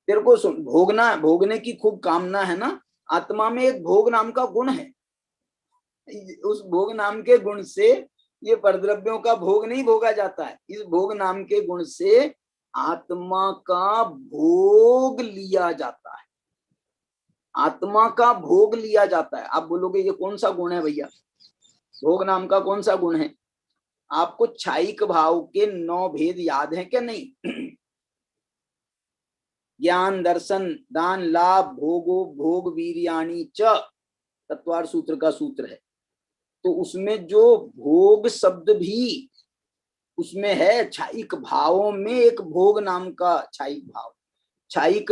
तेरे को भोगना, भोगने की खूब कामना है ना। आत्मा में एक भोग नाम का गुण है। उस भोग नाम के गुण से ये परद्रव्यों का भोग नहीं भोगा जाता है। इस भोग नाम के गुण से आत्मा का भोग लिया जाता है। आत्मा का भोग लिया जाता है। आप बोलोगे ये कौन सा गुण है भैया? भोग नाम का कौन सा गुण है? आपको छायिक भाव के 9 भेद याद हैं क्या? नहीं। ज्ञान, दर्शन, दान, लाभ, भोगो, भोग वीर्याणि च तत्वार सूत्र का सूत्र है। तो उसमें जो भोग शब्द भी उसमें है। छायिक भावों में एक भोग नाम का छायिक भाव, छायिक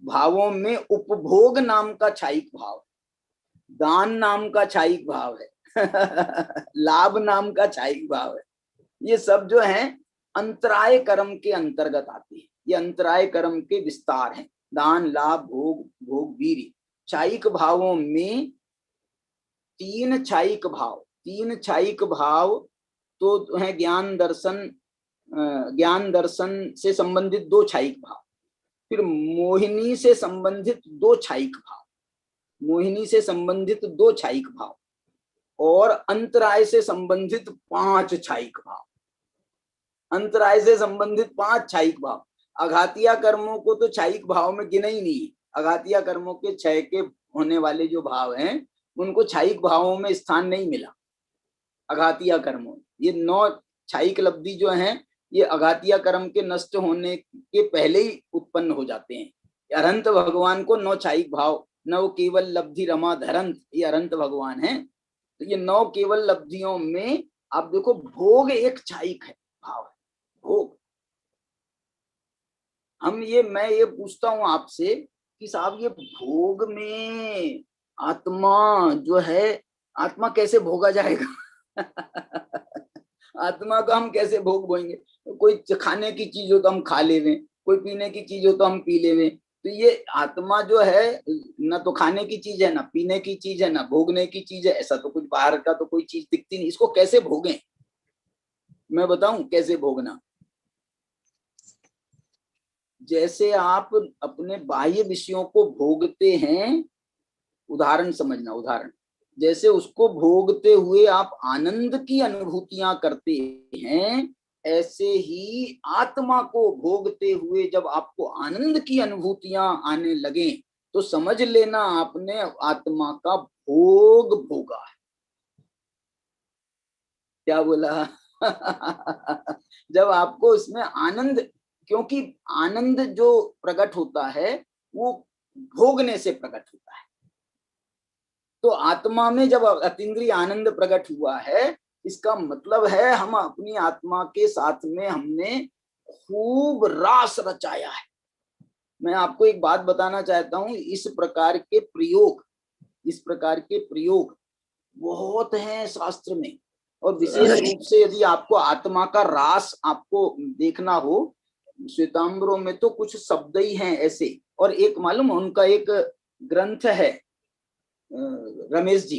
भावों में उपभोग नाम का छायिक भाव, दान नाम का छायिक भाव है, लाभ नाम का छायिक भाव है। ये सब जो है अंतराय कर्म के अंतर्गत आते हैं। ये अंतराय कर्म के विस्तार हैं। दान, लाभ, भोग, भोग वीर्य। छायिक भावों में 3 छायिक भाव, 3 छायिक भाव तो है ज्ञान, दर्शन। ज्ञान दर्शन से संबंधित 2 छायिक भाव, फिर मोहिनी से संबंधित 2 छायिक भाव, मोहिनी से संबंधित 2 छायिक भाव, और अंतराय से संबंधित 5 छायिक भाव। अंतराय से संबंधित 5 छायिक भाव। अघातिया कर्मों को तो छायिक भाव में गिना ही नहीं। अघातिया कर्मों के क्षय के होने वाले जो भाव हैं उनको छायिक भावों में स्थान नहीं मिला। अघातिया कर्मों, ये 9 छायिक लब्धि जो हैं ये अघातिया कर्म के नष्ट होने के पहले ही उत्पन्न हो जाते हैं। अरंत भगवान को 9 छायिक भाव, 9 केवल लब्धि रमा धरंत, ये अरंत भगवान है। तो ये 9 केवल लब्धियों में आप देखो भोग एक छायिक है, भाव है, भोग। मैं ये पूछता हूं आपसे कि साहब ये भोग में आत्मा जो है, आत्मा कैसे भोगा जाएगा? आत्मा को हम कैसे भोग बोएंगे? कोई खाने की चीज हो तो हम खा लेवें, कोई पीने की चीज हो तो हम पी लेवें। तो ये आत्मा जो है ना तो खाने की चीज है, ना पीने की चीज है, ना भोगने की चीज है। ऐसा तो कुछ बाहर का तो कोई चीज दिखती नहीं। इसको कैसे भोगें? मैं बताऊं कैसे भोगना। जैसे आप अपने बाह्य विषयों को भोगते हैं, उदाहरण समझना, उदाहरण जैसे उसको भोगते हुए आप आनंद की अनुभूतियां करते हैं, ऐसे ही आत्मा को भोगते हुए जब आपको आनंद की अनुभूतियां आने लगे तो समझ लेना आपने आत्मा का भोग भोगा है। क्या बोला? जब आपको उसमें आनंद, क्योंकि आनंद जो प्रकट होता है वो भोगने से प्रकट होता है। तो आत्मा में जब अतीन्द्रिय आनंद प्रकट हुआ है, इसका मतलब है हम अपनी आत्मा के साथ में हमने खूब रास रचाया है। मैं आपको एक बात बताना चाहता हूं, इस प्रकार के प्रयोग बहुत हैं शास्त्र में। और विशेष रूप से यदि आपको आत्मा का रास आपको देखना हो, श्वेतांबरों में तो कुछ शब्द ही हैं ऐसे। और एक मालूम उनका एक ग्रंथ है, रमेश जी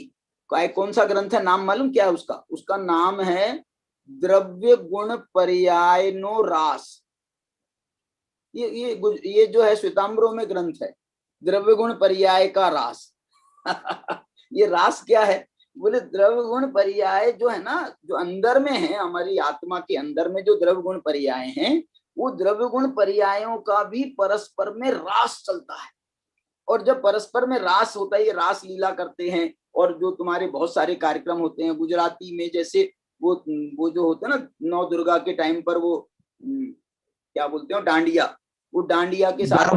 का कौन सा ग्रंथ है, नाम मालूम क्या है उसका? उसका नाम है द्रव्य गुण पर्यायनो रास। ये जो है श्वेतांबरों में ग्रंथ है, द्रव्य गुण पर्याय का रास। ये रास क्या है? बोले द्रव्य गुण पर्याय जो है ना, जो अंदर में है, हमारी आत्मा के अंदर में जो द्रव्य गुण पर्याय हैं, वो द्रव्य गुण पर्यायों का भी परस्पर में रास चलता है। और जब परस्पर में रास होता है, ये रास लीला करते हैं। और जो तुम्हारे बहुत सारे कार्यक्रम होते हैं गुजराती में, जैसे वो जो होता है ना 9 दुर्गा के टाइम पर, वो क्या बोलते हो, डांडिया। वो डांडिया के साथ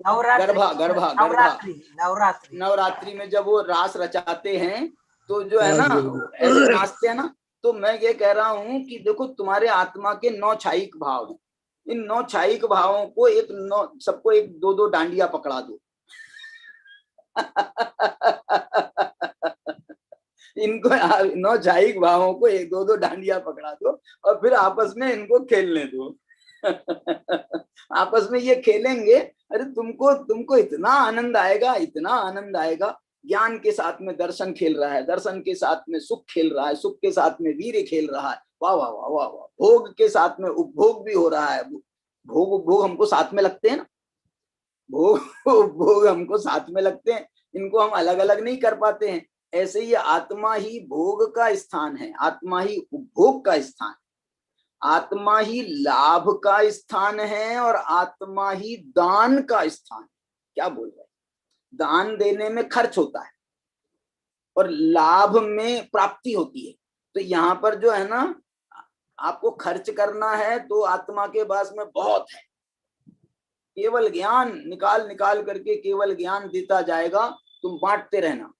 गरबा गरबा गरबा नवरात्रि नवरात्रि नवरात्रि में जब वो रास रचाते हैं तो जो है ना हाँ जी, हाँ जी। ऐसे नाचते हैं ना, तो मैं ये कह रहा हूँ कि देखो तुम्हारे आत्मा के 9 छायिक भाव हैं, इन 9 छायिक भावों को सबको एक दो दो डांडिया पकड़ा दो। इनको 9 छायिक भावों को एक दो दो डांडिया पकड़ा दो और फिर आपस में इनको खेलने दो। आपस में ये खेलेंगे, अरे तुमको इतना आनंद आएगा, इतना आनंद आएगा। ज्ञान के साथ में दर्शन खेल रहा है, दर्शन के साथ में सुख खेल रहा है, सुख के साथ में वीर्य खेल रहा है, वाह वाह वाह वाह वाह। भोग के साथ में उपभोग भी हो रहा है। भोग उपभोग हमको साथ में लगते हैं ना, भोग उपभोग हमको साथ में लगते हैं, इनको हम अलग अलग नहीं कर पाते हैं। ऐसे ही आत्मा ही भोग का स्थान है, आत्मा ही उपभोग का स्थान, आत्मा ही लाभ का स्थान है और आत्मा ही दान का स्थान। क्या बोल रहे हैं? दान देने में खर्च होता है और लाभ में प्राप्ति होती है। तो यहाँ पर जो है ना, आपको खर्च करना है तो आत्मा के पास में बहुत है, केवल ज्ञान निकाल निकाल करके केवल ज्ञान देता जाएगा, तुम बांटते रहना।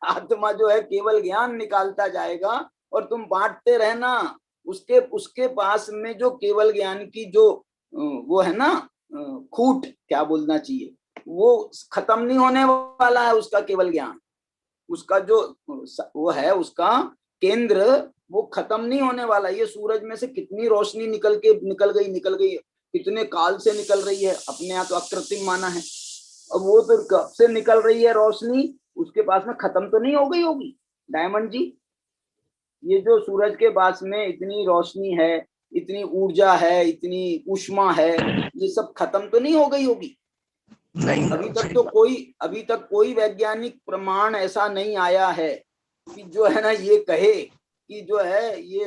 आत्मा जो है केवल ज्ञान निकालता जाएगा और तुम बांटते रहना। उसके पास में जो केवल ज्ञान की जो वो है ना खूट, क्या बोलना चाहिए, वो खत्म नहीं होने वाला है। उसका केवल ज्ञान, उसका जो वो है, उसका केंद्र, वो खत्म नहीं होने वाला। ये सूरज में से कितनी रोशनी निकल गई, कितने काल से निकल रही है, अपने यहाँ तो अकृत्रिम माना है। अब वो तो कब से निकल रही है रोशनी, उसके पास में खत्म तो नहीं हो गई होगी। डायमंड जी, ये जो सूरज के पास में इतनी रोशनी है, इतनी ऊर्जा है, इतनी ऊष्मा है, ये सब खत्म तो नहीं हो गई होगी। अभी तक कोई वैज्ञानिक प्रमाण ऐसा नहीं आया है कि जो है ना ये कहे कि जो है ये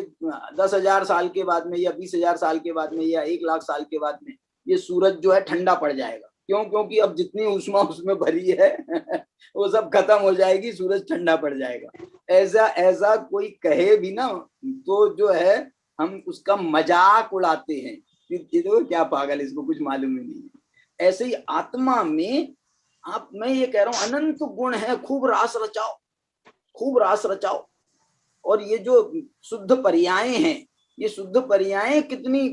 10,000 साल के बाद में या 20,000 साल के बाद में या 1,00,000 साल के बाद में ये सूरज जो है ठंडा पड़ जाएगा। क्यों? क्योंकि अब जितनी ऊष्मा उसमें भरी है वो सब खत्म हो जाएगी, सूरज ठंडा पड़ जाएगा। ऐसा कोई कहे भी ना तो जो है हम उसका मजाक उड़ाते हैं कि तो क्या पागल, इसको कुछ मालूम ही नहीं है। ऐसे ही आत्मा में मैं ये कह रहा हूं अनंत गुण है, खूब रास रचाओ, खूब रास रचाओ। और ये जो शुद्ध पर्याय हैं, ये शुद्ध पर्याय कितनी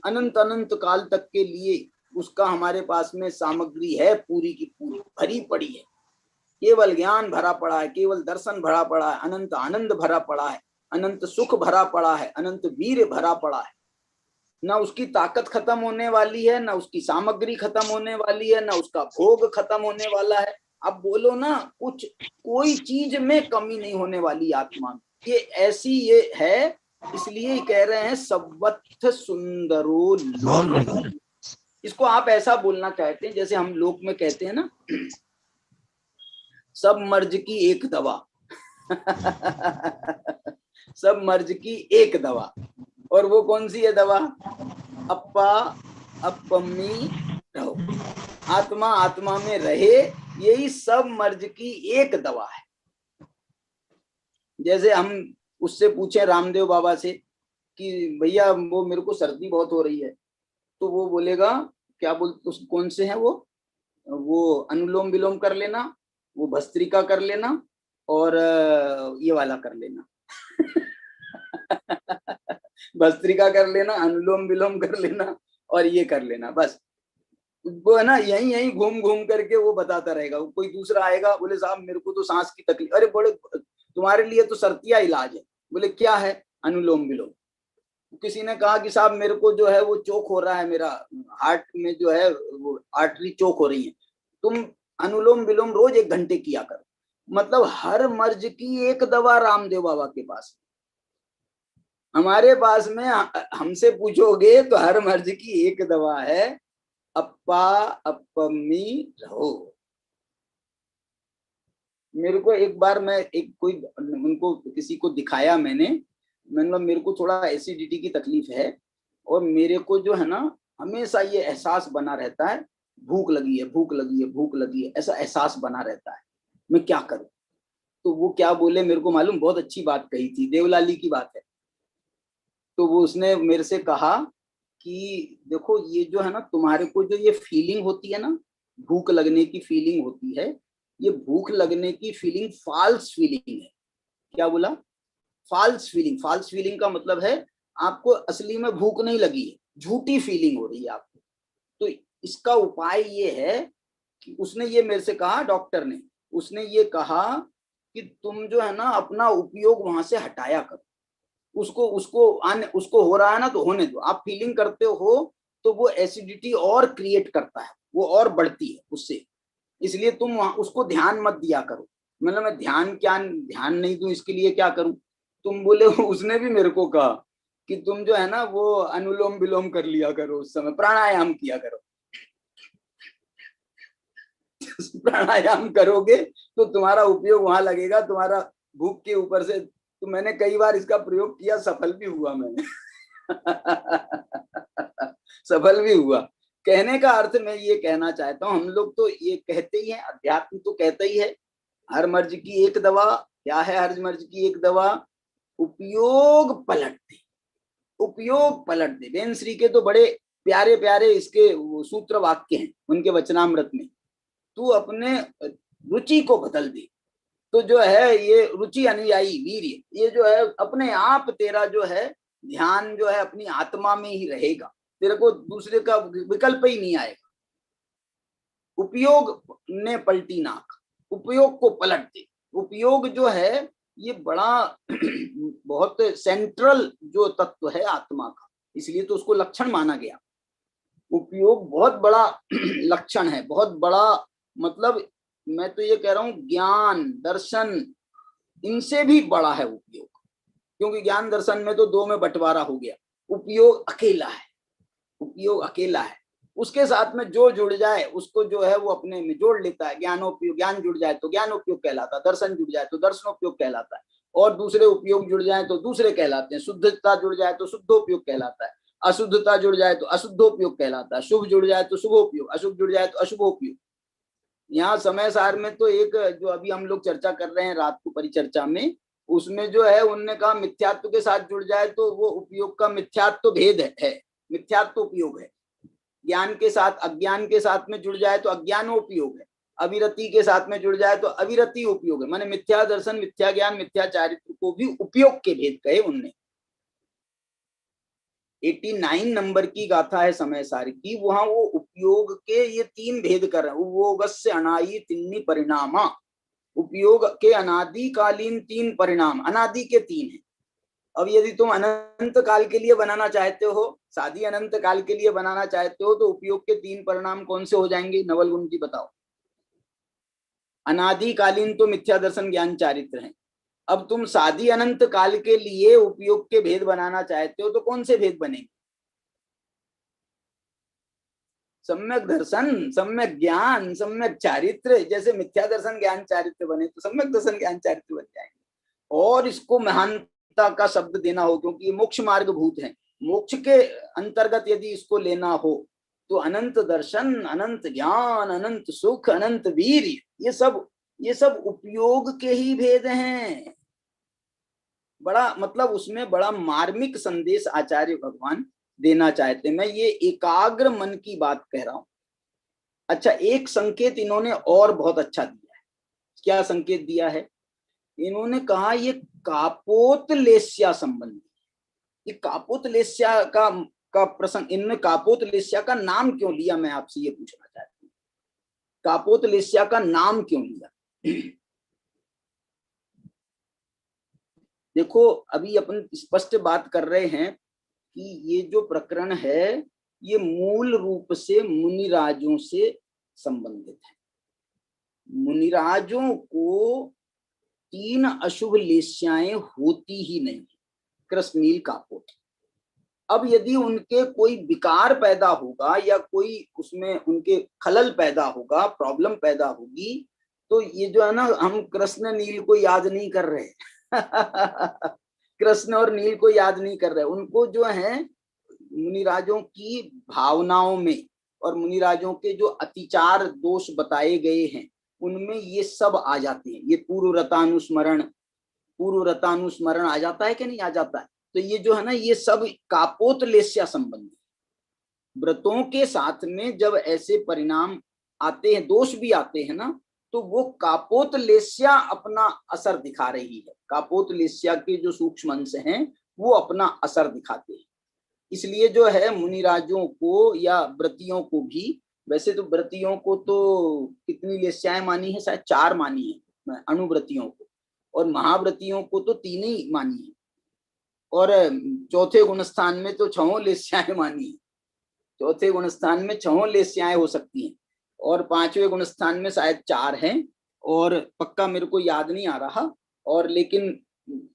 अनंत अनंत काल तक के लिए उसका हमारे पास में सामग्री है, पूरी की पूरी भरी पड़ी है। केवल ज्ञान भरा पड़ा है, केवल दर्शन भरा पड़ा है, अनंत आनंद भरा पड़ा है, अनंत सुख भरा पड़ा है, अनंत वीर भरा पड़ा है। ना उसकी ताकत खत्म होने वाली है, ना उसकी सामग्री खत्म होने वाली है, ना उसका भोग खत्म होने वाला है। अब बोलो ना, कोई चीज में कमी नहीं होने वाली आत्मा में। ये ऐसी ये है, इसलिए कह रहे हैं सवत्थ सुंदरो लोक। इसको आप ऐसा बोलना चाहते हैं जैसे हम लोक में कहते हैं ना, सब मर्ज की एक दवा। सब मर्ज की एक दवा, और वो कौन सी है दवा? अप्पा अपम्मी रहो, आत्मा आत्मा में रहे, यही सब मर्ज की एक दवा है। जैसे हम उससे पूछे रामदेव बाबा से कि भैया वो मेरे को सर्दी बहुत हो रही है, तो वो बोलेगा क्या कौन से हैं वो अनुलोम विलोम कर लेना, वो भस्त्रिका कर लेना, और ये वाला कर लेना। भस्त्रिका कर लेना, अनुलोम विलोम कर लेना, और ये कर लेना, बस। वो है ना यही घूम घूम करके वो बताता रहेगा। कोई दूसरा आएगा, बोले साहब मेरे को तो सांस की तकलीफ, अरे बड़े तुम्हारे लिए तो सर्तिया इलाज है। बोले क्या है? अनुलोम विलोम। किसी ने कहा कि साहब मेरे को जो है वो चोक हो रहा है, मेरा हार्ट में जो है वो आर्टरी चोक हो रही है, तुम अनुलोम विलोम रोज 1 घंटे किया करो। मतलब हर मर्ज की एक दवा रामदेव बाबा के पास। हमारे पास में हमसे पूछोगे तो हर मर्ज की एक दवा है, अप्पा अपम्मी रहो। मेरे को एक बार उनको किसी को दिखाया, मैंने मेरे को थोड़ा एसिडिटी की तकलीफ है, और मेरे को जो है ना हमेशा ये एहसास बना रहता है, भूख लगी है, भूख लगी है, भूख लगी है, ऐसा एहसास बना रहता है, मैं क्या करूं? तो वो क्या बोले मेरे को मालूम, बहुत अच्छी बात कही थी, देवलाली की बात है। तो वो उसने मेरे से कहा कि देखो ये जो है ना तुम्हारे को जो ये फीलिंग होती है ना, भूख लगने की फीलिंग होती है, ये भूख लगने की फीलिंग फॉल्स फीलिंग है। क्या बोला? False feeling. फॉल्स फीलिंग का मतलब है आपको असली में भूख नहीं लगी है, झूठी फीलिंग हो रही है आपको। तो इसका उपाय ये है कि उसने ये मेरे से कहा, डॉक्टर ने, उसने ये कहा कि तुम जो है ना अपना उपयोग वहां से हटाया करो। उसको हो रहा है ना तो होने दो। आप फीलिंग करते हो तो वो एसिडिटी और क्रिएट करता है, वो और बढ़ती है उससे, इसलिए तुम वहां उसको ध्यान मत दिया करो। मतलब मैं ध्यान नहीं दूं इसके लिए क्या करूं? तुम बोले उसने भी मेरे को कहा कि तुम जो है ना वो अनुलोम विलोम कर लिया करो, उस समय प्राणायाम किया करो। प्राणायाम करोगे तो तुम्हारा उपयोग वहां लगेगा, तुम्हारा भूख के ऊपर से। तो मैंने कई बार इसका प्रयोग किया, सफल भी हुआ मैंने। सफल भी हुआ। कहने का अर्थ मैं ये कहना चाहता हूँ, हम लोग तो ये कहते ही हैं, अध्यात्म तो कहते ही है हर मर्ज की एक दवा। क्या है हर मर्ज की एक दवा? उपयोग पलट दे। उपयोग पलट दे। बेन श्री के तो बड़े प्यारे प्यारे इसके सूत्र वाक्य हैं उनके वचनामृत में। तू अपने रुचि को बदल दे तो जो है ये रुचि अनुयायी वीर्य, ये जो है अपने आप तेरा जो है ध्यान जो है अपनी आत्मा में ही रहेगा, तेरे को दूसरे का विकल्प ही नहीं आएगा। उपयोग ने पलटी नाक, उपयोग को पलट दे। उपयोग जो है ये बड़ा बहुत सेंट्रल जो तत्व है आत्मा का, इसलिए तो उसको लक्षण माना गया। उपयोग बहुत बड़ा लक्षण है, बहुत बड़ा। मतलब मैं तो ये कह रहा हूं ज्ञान दर्शन इनसे भी बड़ा है उपयोग, क्योंकि ज्ञान दर्शन में तो दो में बंटवारा हो गया। उपयोग अकेला है, उपयोग अकेला है। उसके साथ में जो जुड़ जाए उसको जो है वो अपने में जोड़ लेता है। ज्ञानोपयोग, ज्ञान जुड़ जाए तो ज्ञानोपयोग कहलाता है, दर्शन जुड़ जाए तो दर्शनोपयोग कहलाता है, और दूसरे उपयोग जुड़ जाए तो दूसरे कहलाते हैं। शुद्धता जुड़ जाए तो शुद्धोपयोग कहलाता है, अशुद्धता जुड़ जाए तो अशुद्धोपयोग कहलाता है, शुभ जुड़ जाए तो शुभोपयोग, अशुभ जुड़ जाए तो अशुभोपयोग। यहाँ समय सार में तो एक जो अभी हम लोग चर्चा कर रहे हैं रात को परिचर्चा में, उसमें जो है उनने कहा मिथ्यात्व के साथ जुड़ जाए तो वो उपयोग का मिथ्यात्व भेद है, मिथ्यात्व उपयोग है। ज्ञान के साथ अज्ञान के साथ में जुड़ जाए तो अज्ञानोपयोग है, अविरति के साथ में जुड़ जाए तो अविरति उपयोग है। माने मिथ्या दर्शन, मिथ्या ज्ञान, मिथ्या चारित्र को भी उपयोग के भेद कहे उनने। 89 नंबर की गाथा है समय सार की, वहां वो उपयोग के ये तीन भेद कर रहे हैं। उपयोगस्य अनादि तिन्नि परिणामा, उपयोग के अनादिकालीन तीन परिणाम, अनादि के तीन है। अब यदि तुम अनंत काल के लिए बनाना चाहते हो, शादी अनंत काल के लिए बनाना चाहते हो, तो उपयोग के तीन परिणाम कौन से हो जाएंगे? नवल गुण की बताओ। अनादिकालीन तो मिथ्या दर्शन ज्ञान चारित्र है। अब तुम शादी अनंत काल के लिए उपयोग के भेद बनाना चाहते हो तो कौन से भेद बनेंगे? सम्यक दर्शन, सम्यक ज्ञान, सम्यक चारित्र। जैसे मिथ्या दर्शन ज्ञान चारित्र बने तो सम्यक दर्शन ज्ञान चारित्र बन जाएंगे। और इसको महानता का शब्द देना हो, क्योंकि ये मोक्ष मार्ग भूत है, मोक्ष के अंतर्गत यदि इसको लेना हो तो अनंत दर्शन, अनंत ज्ञान, अनंत सुख, अनंत वीर्य, ये सब उपयोग के ही भेद हैं। बड़ा मतलब उसमें बड़ा मार्मिक संदेश आचार्य भगवान देना चाहते हैं। मैं ये एकाग्र मन की बात कह रहा हूं। अच्छा, एक संकेत इन्होंने और बहुत अच्छा दिया है। क्या संकेत दिया है? इन्होंने कहा ये कापोतलेस्या संबंधी, ये कापोतलेस्या का प्रसंग, इनमें कापोतलेस्या का नाम क्यों लिया, मैं आपसे ये पूछना चाहती हूँ। कापोतलेस्या का नाम क्यों लिया? देखो, अभी अपन स्पष्ट बात कर रहे हैं कि ये जो प्रकरण है ये मूल रूप से मुनिराजों से संबंधित है। मुनिराजों को तीन अशुभ लेस्याएं होती ही नहीं, कृष्णनील कापोत। अब यदि उनके कोई विकार पैदा होगा या कोई उसमें उनके खलल पैदा होगा, प्रॉब्लम पैदा होगी, तो ये जो है ना, हम कृष्ण नील को याद नहीं कर रहे कृष्ण और नील को याद नहीं कर रहे, उनको जो है मुनिराजों की भावनाओं में और मुनिराजों के जो अतिचार दोष बताए गए हैं उनमें ये सब आ जाते हैं। ये पूर्व रतानुस्मरण आ जाता है कि नहीं आ जाता है? तो ये जो है ना, ये सब कापोतलेस्या संबंधी व्रतों के साथ में जब ऐसे परिणाम आते हैं, दोष भी आते हैं ना, तो वो कापोतलेस्या अपना असर दिखा रही है। कापोतलेस्या के जो सूक्ष्म अंश हैं वो अपना असर दिखाते हैं। इसलिए जो है मुनिराजों को या व्रतियों को भी, वैसे तो व्रतियों को तो कितनी लेस्याएं मानी है, शायद 4 मानी है अनुव्रतियों को, और महाव्रतियों को तो 3 ही मानी है, और चौथे गुणस्थान में तो 6 लेस्याएं मानी है। चौथे गुणस्थान में 6 लेस्याएं हो सकती हैं, और 5वें गुणस्थान में शायद 4 हैं, और पक्का मेरे को याद नहीं आ रहा। और लेकिन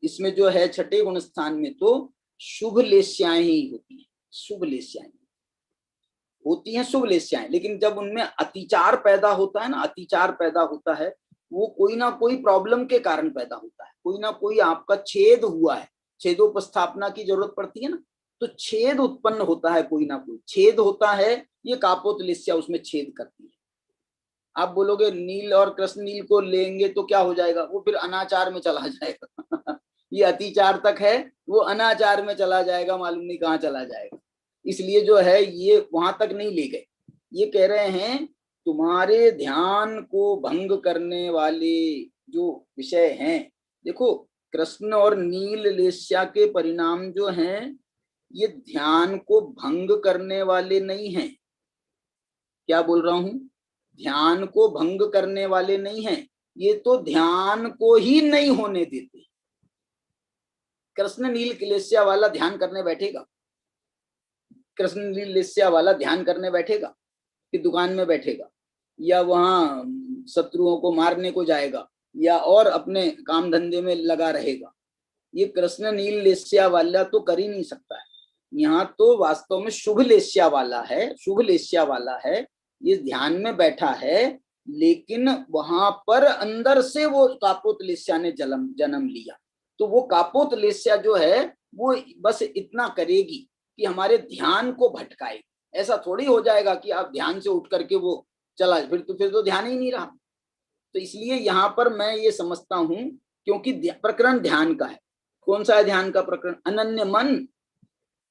इसमें जो है 6ठे गुणस्थान में तो शुभ लेस्याएं ही होती हैं, शुभ लेस्याएं होती हैं, शुभ लेस्याएं। लेकिन जब उनमें अतिचार पैदा होता है ना, अतिचार पैदा होता है, वो कोई ना कोई प्रॉब्लम के कारण पैदा होता है, कोई ना कोई आपका छेद हुआ है, छेदोपस्थापना की जरूरत पड़ती है ना, तो छेद उत्पन्न होता है, कोई ना कोई छेद होता है, ये कापोतलेस्या उसमें छेद करती है। आप बोलोगे नील और कृष्ण नील को लेंगे तो क्या हो जाएगा, वो फिर अनाचार में चला जाएगा ये अतिचार तक है, वो अनाचार में चला जाएगा, मालूम नहीं कहाँ चला जाएगा। इसलिए जो है ये वहां तक नहीं ले गए। ये कह रहे हैं तुम्हारे ध्यान को भंग करने वाले जो विषय हैं, देखो कृष्ण और नील लेस्या के परिणाम जो हैं ये ध्यान को भंग करने वाले नहीं हैं। क्या बोल रहा हूं, ध्यान को भंग करने वाले नहीं हैं, ये तो ध्यान को ही नहीं होने देते। कृष्ण नील लेस्या वाला ध्यान करने बैठेगा, कृष्ण नील लेस्या वाला ध्यान करने बैठेगा कि दुकान में बैठेगा, या वहां शत्रुओं को मारने को जाएगा, या और अपने काम धंधे में लगा रहेगा। ये कृष्ण नील लेस्या वाला तो कर ही नहीं सकता है। यहाँ तो वास्तव में शुभ लेस्या वाला है, शुभ लेस्या वाला है, ये ध्यान में बैठा है, लेकिन वहां पर अंदर से वो कापोतलेस्या ने जन्म लिया। तो वो कापोतलेस्या जो है वो बस इतना करेगी कि हमारे ध्यान को भटकाए। ऐसा थोड़ी हो जाएगा कि आप ध्यान से उठ करके वो चला, फिर तो ध्यान ही नहीं रहा। तो इसलिए यहाँ पर मैं ये समझता हूं, क्योंकि प्रकरण ध्यान का है। कौन सा है ध्यान का प्रकरण, अनन्य मन,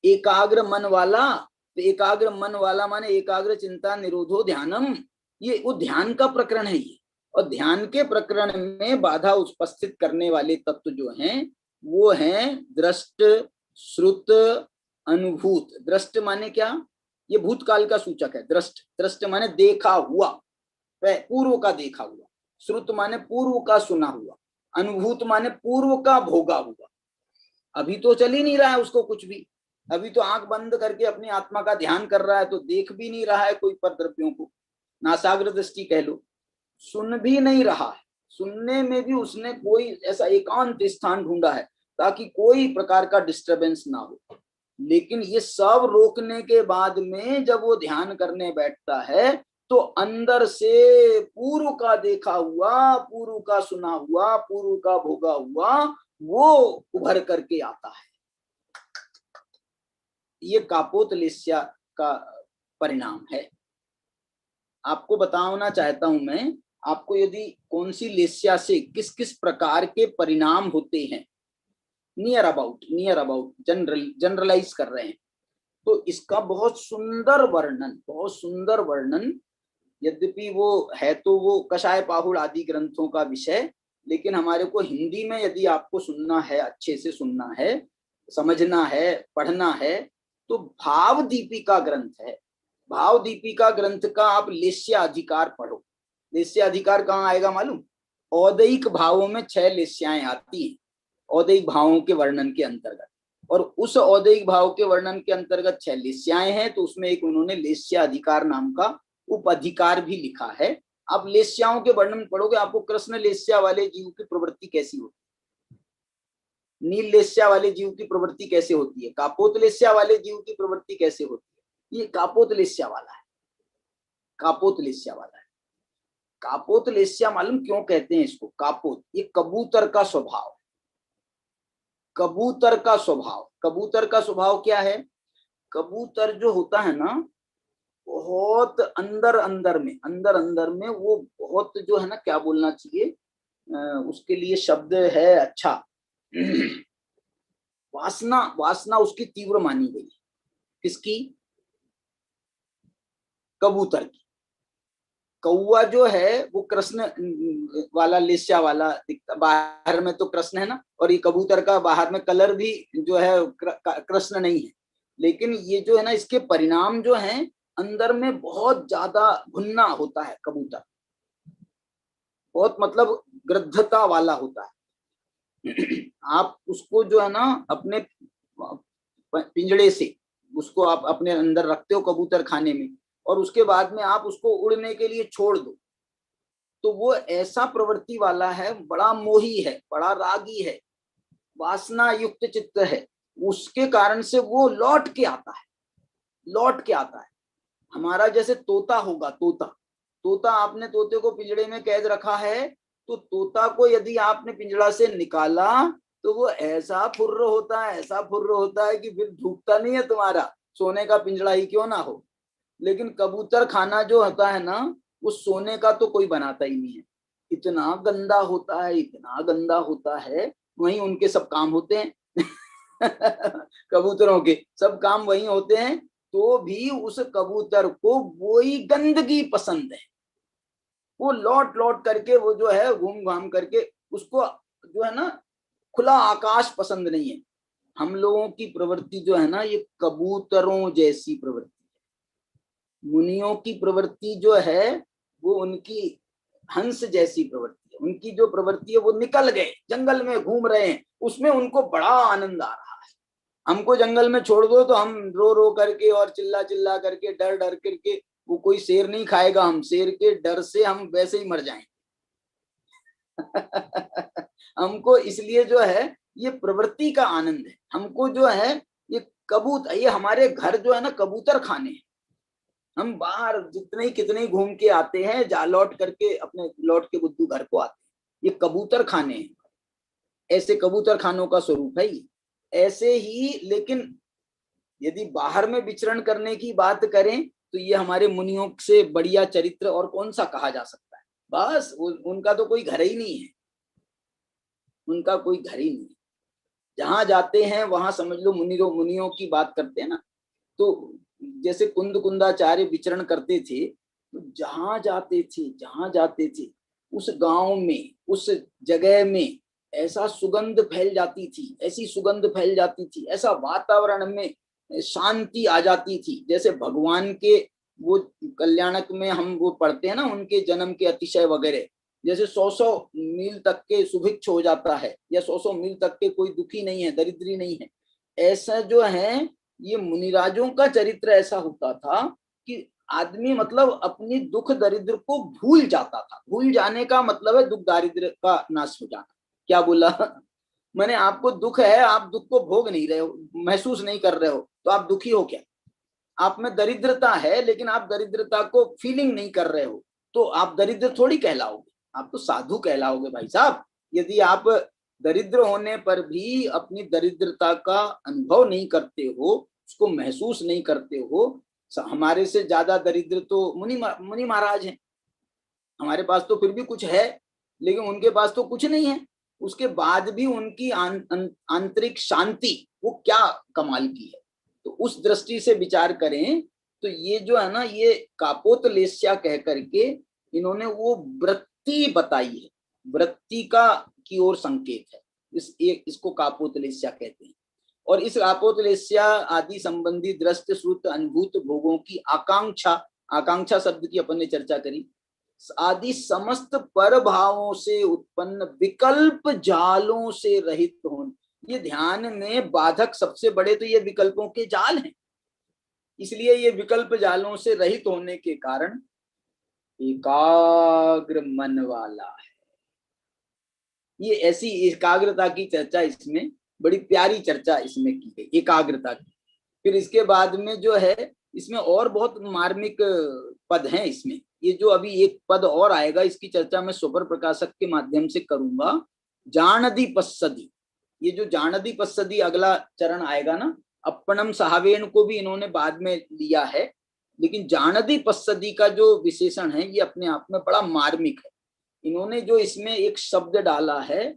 एकाग्र मन वाला। तो एकाग्र मन वाला माने एकाग्र चिंता निरोधो ध्यानम, ये वो ध्यान का प्रकरण है ये। और ध्यान के प्रकरण में बाधा उपस्थित करने वाले तत्व जो हैं वो हैं दृष्ट, श्रुत, अनुभूत। दृष्ट माने क्या, ये भूतकाल का सूचक है। दृष्ट, दृष्ट माने देखा हुआ, पूर्व का देखा हुआ। श्रुत माने पूर्व का सुना हुआ। अनुभूत माने पूर्व का भोगा हुआ। अभी तो चल ही नहीं रहा है उसको कुछ भी, अभी तो आंख बंद करके अपनी आत्मा का ध्यान कर रहा है, तो देख भी नहीं रहा है कोई पर द्रव्यों को, नासाग्र दृष्टि कह लो, सुन भी नहीं रहा है। सुनने में भी उसने कोई ऐसा एकांत स्थान ढूंढा है ताकि कोई प्रकार का डिस्टरबेंस ना हो। लेकिन ये सब रोकने के बाद में जब वो ध्यान करने बैठता है तो अंदर से पूर्व का देखा हुआ, पूर्व का सुना हुआ, पूर्व का भोगा हुआ वो उभर करके आता है। ये कापोतलेस्या का परिणाम है। आपको बताना चाहता हूं मैं, आपको यदि कौन सी लेस्या से किस किस प्रकार के परिणाम होते हैं, नियर अबाउट जनरलाइज कर रहे हैं, तो इसका बहुत सुंदर वर्णन, यद्यपि वो है तो वो कषाय पाहुड़ आदि ग्रंथों का विषय, लेकिन हमारे को हिंदी में यदि आपको सुनना है, अच्छे से सुनना है, समझना है, पढ़ना है, तो भाव दीपिका ग्रंथ है। भाव दीपिका ग्रंथ का आप लेस्या अधिकार पढ़ो। लेस्या अधिकार कहाँ आएगा मालूम, औदैहिक भावों में 6 लेस्याएं आती हैं औदैहिक भावों के वर्णन के अंतर्गत, और उस औदैहिक भाव के वर्णन के अंतर्गत 6 लेस्याएं हैं। तो उसमें एक उन्होंने लेस्या अधिकार नाम का उपअधिकार भी लिखा है। आप लेस्याओं के वर्णन पढ़ोगे, आपको कृष्ण लेस्या वाले जीव की प्रवृत्ति कैसी होती है, नील लेस्या वाले जीव की प्रवृत्ति कैसे होती है, कापोत लेस्या वाले जीव की प्रवृत्ति कैसे होती है। ये कापोत लेस्या वाला है, कापोत लेस्या वाला है। कापोत लेस्या मालूम क्यों कहते हैं इसको कापोत, ये कबूतर का स्वभाव, कबूतर का स्वभाव। कबूतर का स्वभाव क्या है, कबूतर जो होता है ना, बहुत अंदर अंदर में वो बहुत जो है ना, क्या बोलना चाहिए उसके लिए शब्द है अच्छा, वासना उसकी तीव्र मानी गई है। किसकी, कबूतर की। कौवा जो है वो कृष्ण वाला लेस्या वाला दिखता, बाहर में तो कृष्ण है ना, और ये कबूतर का बाहर में कलर भी जो है कृष्ण नहीं है, लेकिन ये जो है ना इसके परिणाम जो हैं अंदर में बहुत ज्यादा भुन्ना होता है कबूतर, बहुत मतलब गृद्धता वाला होता है। आप उसको जो है ना अपने पिंजड़े से उसको आप अपने अंदर रखते हो कबूतर खाने में, और उसके बाद में आप उसको उड़ने के लिए छोड़ दो, तो वो ऐसा प्रवृत्ति वाला है, बड़ा मोही है, बड़ा रागी है, वासना युक्त चित्त है, उसके कारण से वो लौट के आता है, लौट के आता है। हमारा जैसे तोता होगा, तोता आपने तोते को पिंजड़े में कैद रखा है, तो तोता को यदि आपने पिंजड़ा से निकाला तो वो ऐसा फुर्र होता है, ऐसा फुर्र होता है कि फिर धूपता नहीं है तुम्हारा, सोने का पिंजड़ा ही क्यों ना हो। लेकिन कबूतर खाना जो होता है ना, वो सोने का तो कोई बनाता ही नहीं है, इतना गंदा होता है, इतना गंदा होता है। वहीं उनके सब काम होते हैं कबूतरों के सब काम वहीं होते हैं, तो भी उस कबूतर को वही गंदगी पसंद है। वो लौट लौट करके वो जो है घूम घाम करके, उसको जो है ना खुला आकाश पसंद नहीं है। हम लोगों की प्रवृत्ति जो है ना ये कबूतरों जैसी प्रवृत्ति है। मुनियों की प्रवृत्ति जो है वो उनकी हंस जैसी प्रवृत्ति है। उनकी जो प्रवृत्ति है वो निकल गए, जंगल में घूम रहे हैं, उसमें उनको बड़ा आनंद आ रहा है। हमको जंगल में छोड़ दो तो हम रो रो करके और चिल्ला चिल्ला करके डर डर करके, वो कोई शेर नहीं खाएगा, हम शेर के डर से हम वैसे ही मर जाएंगे हमको इसलिए जो है ये प्रवृत्ति का आनंद है। हमको जो है ये कबूतर, ये हमारे घर जो है ना कबूतर खाने हैं। हम बाहर जितने ही कितने ही घूम के आते हैं, जा लौट करके अपने लौट के बुद्धू घर को आते हैं, ये कबूतर खाने हैं। ऐसे कबूतर खानों का स्वरूप है ये। ऐसे ही लेकिन यदि बाहर में विचरण करने की बात करें तो ये हमारे मुनियों से बढ़िया चरित्र और कौन सा कहा जा सकता है। बस उनका तो कोई घर ही नहीं है, उनका कोई घर ही नहीं है। जहां जाते हैं वहां समझ लो मुनियों की बात करते हैं ना, तो जैसे कुंद कुंदाचार्य विचरण करते थे, तो जहां जाते थे उस गांव में, उस जगह में ऐसा सुगंध फैल जाती थी, ऐसी सुगंध फैल जाती थी, ऐसा वातावरण में शांति आ जाती थी। जैसे भगवान के वो कल्याणक में हम वो पढ़ते हैं ना उनके जन्म के अतिशय वगैरह, जैसे 100 मील तक के सुभिक्ष हो जाता है, या 100 मील तक के कोई दुखी नहीं है, दरिद्री नहीं है। ऐसा जो है ये मुनिराजों का चरित्र ऐसा होता था कि आदमी मतलब अपनी दुख दरिद्र को भूल जाता था। भूल जाने का मतलब है दुख दारिद्र का नाश हो जाना। क्या बोला मैंने? आपको दुख है, आप दुख को भोग नहीं रहे हो, महसूस नहीं कर रहे हो, तो आप दुखी हो क्या? आप में दरिद्रता है लेकिन आप दरिद्रता को फीलिंग नहीं कर रहे हो, तो आप दरिद्र थोड़ी कहलाओगे, आप तो साधु कहलाओगे भाई साहब। यदि आप दरिद्र होने पर भी अपनी दरिद्रता का अनुभव नहीं करते हो, उसको महसूस नहीं करते हो। हमारे से ज्यादा दरिद्र तो मुनि महाराज हैं। हमारे पास तो फिर भी कुछ है, लेकिन उनके पास तो कुछ नहीं है। उसके बाद भी उनकी आंतरिक शांति वो क्या कमाल की है। तो उस दृष्टि से विचार करें तो ये जो है ना, ये कापोतलेस्या कह करके इन्होंने वो वृत्ति बताई है, वृत्ति का की ओर संकेत है। इसको कापोतलेस्या कहते हैं। और इस कापोतलेस्या आदि संबंधी दृष्ट श्रुत अनुभूत भोगों की आकांक्षा, आकांक्षा शब्द की अपन ने चर्चा करी, आदि समस्त पर भावों से उत्पन्न विकल्प जालों से रहित होने। ये ध्यान में बाधक सबसे बड़े तो ये विकल्पों के जाल हैं। इसलिए ये विकल्प जालों से रहित होने के कारण एकाग्र मन वाला है। ये ऐसी एकाग्रता की चर्चा इसमें, बड़ी प्यारी चर्चा इसमें की गई एकाग्रता की। फिर इसके बाद में जो है इसमें और बहुत मार्मिक पद हैं इसमें। ये जो अभी एक पद और आएगा, इसकी चर्चा मैं स्वपर प्रकाशक के माध्यम से करूंगा। जानदी पश्सदी, ये जो जानदी पश्सदी अगला चरण आएगा ना, अपनम सहावेण को भी इन्होंने बाद में लिया है, लेकिन जानदी पश्सदी का जो विशेषण है ये अपने आप में बड़ा मार्मिक है। इन्होंने जो इसमें एक शब्द डाला है,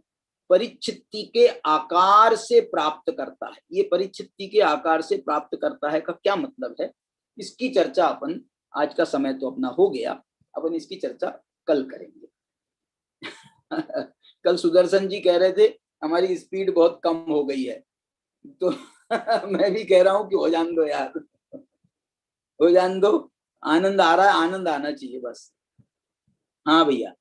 परिच्छित्ति के आकार से प्राप्त करता है। ये परिच्छित्ति के आकार से प्राप्त करता है का क्या मतलब है, इसकी चर्चा अपन, आज का समय तो अपना हो गया, अब अपन इसकी चर्चा कल करेंगे। कल सुदर्शन जी कह रहे थे हमारी स्पीड बहुत कम हो गई है, तो मैं भी कह रहा हूँ कि हो जान दो यार, हो जान दो, आनंद आ रहा है, आनंद आना चाहिए बस। हाँ भैया।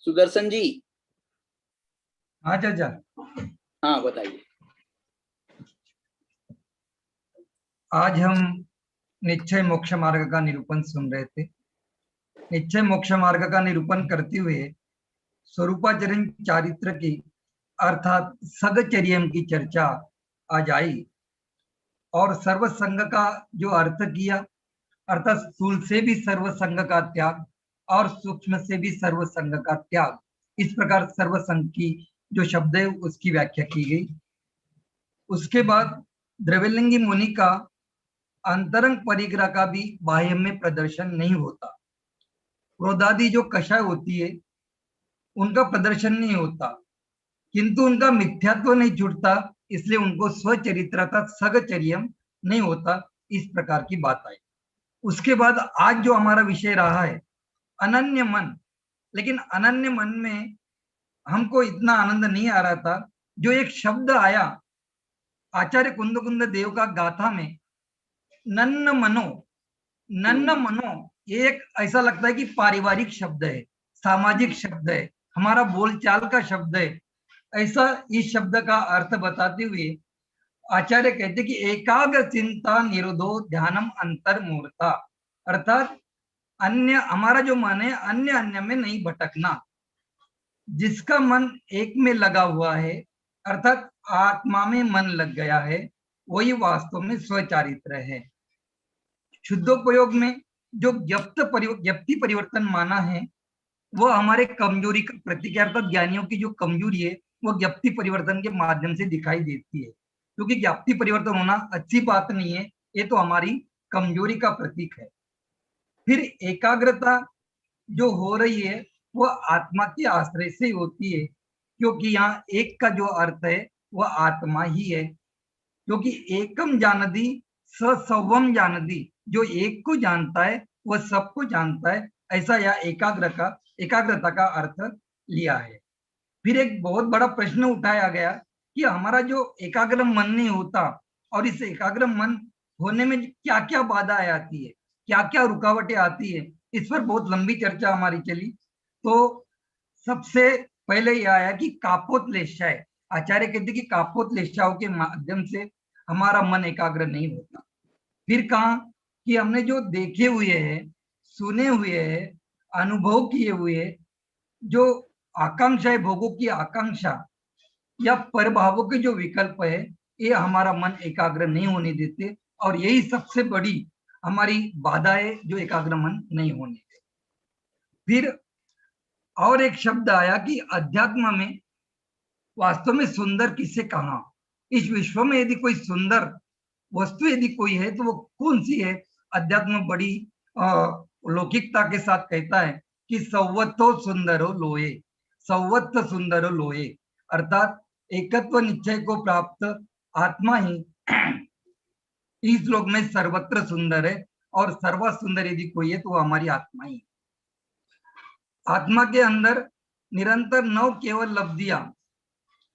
सुदर्शन जी। हाँ चाचा। हाँ बताइए। आज हम निश्चय मोक्ष मार्ग का निरूपण सुन रहे थे। निश्चय मोक्ष मार्ग का निरूपण करते हुए स्वरूपाचरण चारित्र की अर्थात सगचर्यम की चर्चा आज आई, और सर्वसंग का जो अर्थ किया, अर्थात स्थूल से भी सर्वसंग का त्याग और सूक्ष्म से भी सर्वसंग का त्याग, इस प्रकार सर्वसंग की जो शब्द है उसकी व्याख्या की गई। उसके बाद द्रव्यलिंगी मुनि का अंतरंग परिग्रह का भी बाह्य में प्रदर्शन नहीं होता। क्रोधादि जो कषाय होती है उनका प्रदर्शन नहीं होता, किंतु उनका मिथ्यात्व नहीं छूटता, इसलिए उनको स्वचरित्रता सगचर्यम नहीं होता। इस प्रकार की बात आई। उसके बाद आज जो हमारा विषय रहा है अनन्य मन, लेकिन अनन्य मन में हमको इतना आनंद नहीं आ रहा था। जो एक शब्द आया आचार्य कुंद देव का गाथा में, नन्न मनो, नन्न मनो, ये एक ऐसा लगता है कि पारिवारिक शब्द है, सामाजिक शब्द है, हमारा बोलचाल का शब्द है। ऐसा इस शब्द का अर्थ बताते हुए आचार्य कहते कि एकाग्र चिंता निरोधो ध्यानम अंतर्मूर्ता, अर्थात अन्य, हमारा जो मन है अन्य अन्य में नहीं भटकना। जिसका मन एक में लगा हुआ है अर्थात आत्मा में मन लग गया है, वही वास्तव में स्वचारित्र है। शुद्धोपयोग में जो ज्ञप्ति परिवर्तन माना है वो हमारे कमजोरी का प्रतीक है, अर्थात ज्ञानियों की जो कमजोरी है वो ज्ञप्ति परिवर्तन के माध्यम से दिखाई देती है, क्योंकि ज्ञप्ति परिवर्तन होना अच्छी बात नहीं है, ये तो हमारी कमजोरी का प्रतीक है। फिर एकाग्रता जो हो रही है वो आत्मा के आश्रय से होती है, क्योंकि यहाँ एक का जो अर्थ है वह आत्मा ही है, क्योंकि एकम जानदी सवम जानदी, जो एक को जानता है वह सबको जानता है, ऐसा यह एकाग्रता का अर्थ लिया है। फिर एक बहुत बड़ा प्रश्न उठाया गया कि हमारा जो एकाग्र मन नहीं होता और इस एकाग्र मन होने में क्या क्या बाधाएं आती है, क्या क्या रुकावटें आती है, इस पर बहुत लंबी चर्चा हमारी चली। तो सबसे पहले यह आया कि कापोत्लेशाय, आचार्य कहते कि कापोत्लेशाओं के माध्यम से हमारा मन एकाग्र नहीं होता। फिर कहा कि हमने जो देखे हुए है, सुने हुए है, अनुभव किए हुए, जो आकांक्षा है, भोगों की आकांक्षा या परभावों के जो विकल्प है, ये हमारा मन एकाग्र नहीं होने देते, और यही सबसे बड़ी हमारी बाधा है जो एकाग्र मन नहीं होने देते। फिर और एक शब्द आया कि अध्यात्म में वास्तव में सुंदर किसे कहा, इस विश्व में यदि कोई सुंदर वस्तु यदि कोई है तो वो कौन सी है। अध्यात्म बड़ी लौकिकता के साथ कहता है कि सौवत्तो सुंदरो लोये, सौवत्त सुंदरो लोये, अर्थात एकत्व निश्चय को प्राप्त आत्मा ही इस लोक में सर्वत्र सुंदर है, और सर्व सुंदर यदि कोई है तो वो हमारी आत्मा ही। आत्मा के अंदर निरंतर नव केवल लब्धियां,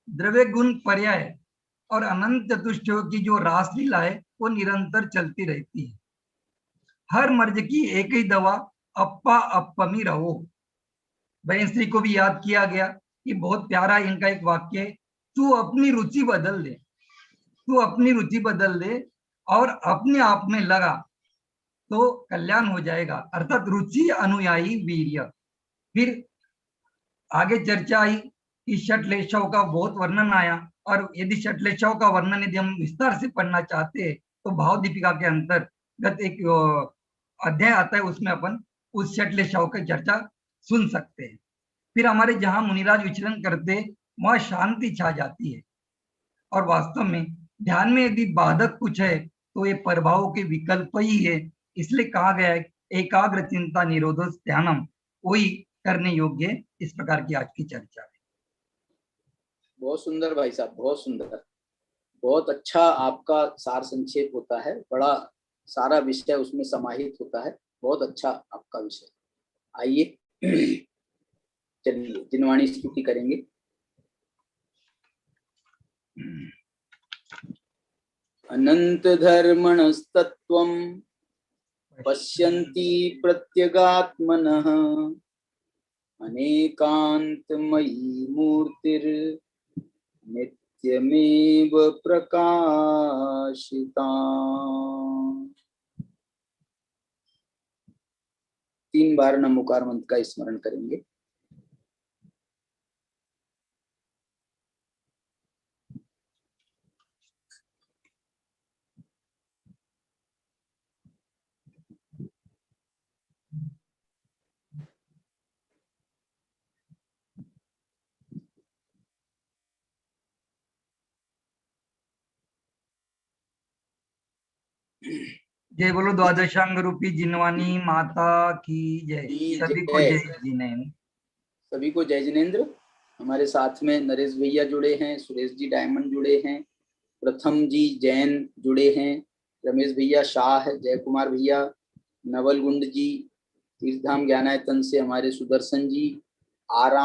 द्रव्य गुण पर्याय और अनंत चतुष्टयों की जो रासलीला है वो निरंतर चलती रहती है। हर मर्ज की एक ही दवा, अप्पा अप्पमी रहो। बहन को भी याद किया गया कि बहुत प्यारा इनका एक वाक्य है, तू अपनी रुचि बदल दे, तू अपनी रुचि बदल दे और अपने आप में लगा तो कल्याण हो जाएगा, अर्थात रुचि अनुयायी वीर्य। फिर आगे चर्चा आई कि षटलेशाओं का बहुत वर्णन आया, और यदि षटलेशाओं का वर्णन यदि हम विस्तार से पढ़ना चाहते हैं तो भाव दीपिका के अंतर्गत एक अध्याय आता है, उसमें अपन उस षटलेशाओं की चर्चा सुन सकते हैं। फिर हमारे जहां मुनिराज विचरण करते वहां शांति छा जाती है, और वास्तव में ध्यान में यदि बाधक कुछ है तो ये प्रभावों के विकल्प ही है, इसलिए कहा गया है एकाग्र चिंता निरोधो ध्यानम, वही करने योग्य। इस प्रकार की आज की चर्चा है। बहुत सुंदर भाई साहब, बहुत सुंदर, बहुत अच्छा आपका सार संक्षेप होता है, बड़ा सारा विषय उसमें समाहित होता है, बहुत अच्छा आपका विषय। आइए चलिए जिनवाणी स्तुति करेंगे। अनंत धर्मणस्तत्वं पश्यन्ति प्रत्यगात्मनः अनेकान्तमयी मूर्तिर् नित्यमेव प्रकाशिता। 3 बार नमोकार मंत्र का स्मरण करेंगे। जय बोलो द्वादशांग रूपी जिनवानी माता की जय। की सभी को जय। जय जिनेन्द्र। सभी को जय जिनेन्द्र। हमारे साथ में नरेश भैया जुड़े हैं, सुरेश जी डायमंड जुड़े हैं, प्रथम जी जैन जुड़े हैं, रमेश भैया शाह, जय कुमार भैया, नवल गुंड जी, तीर्थधाम ज्ञानायतन से हमारे सुदर्शन जी, आराम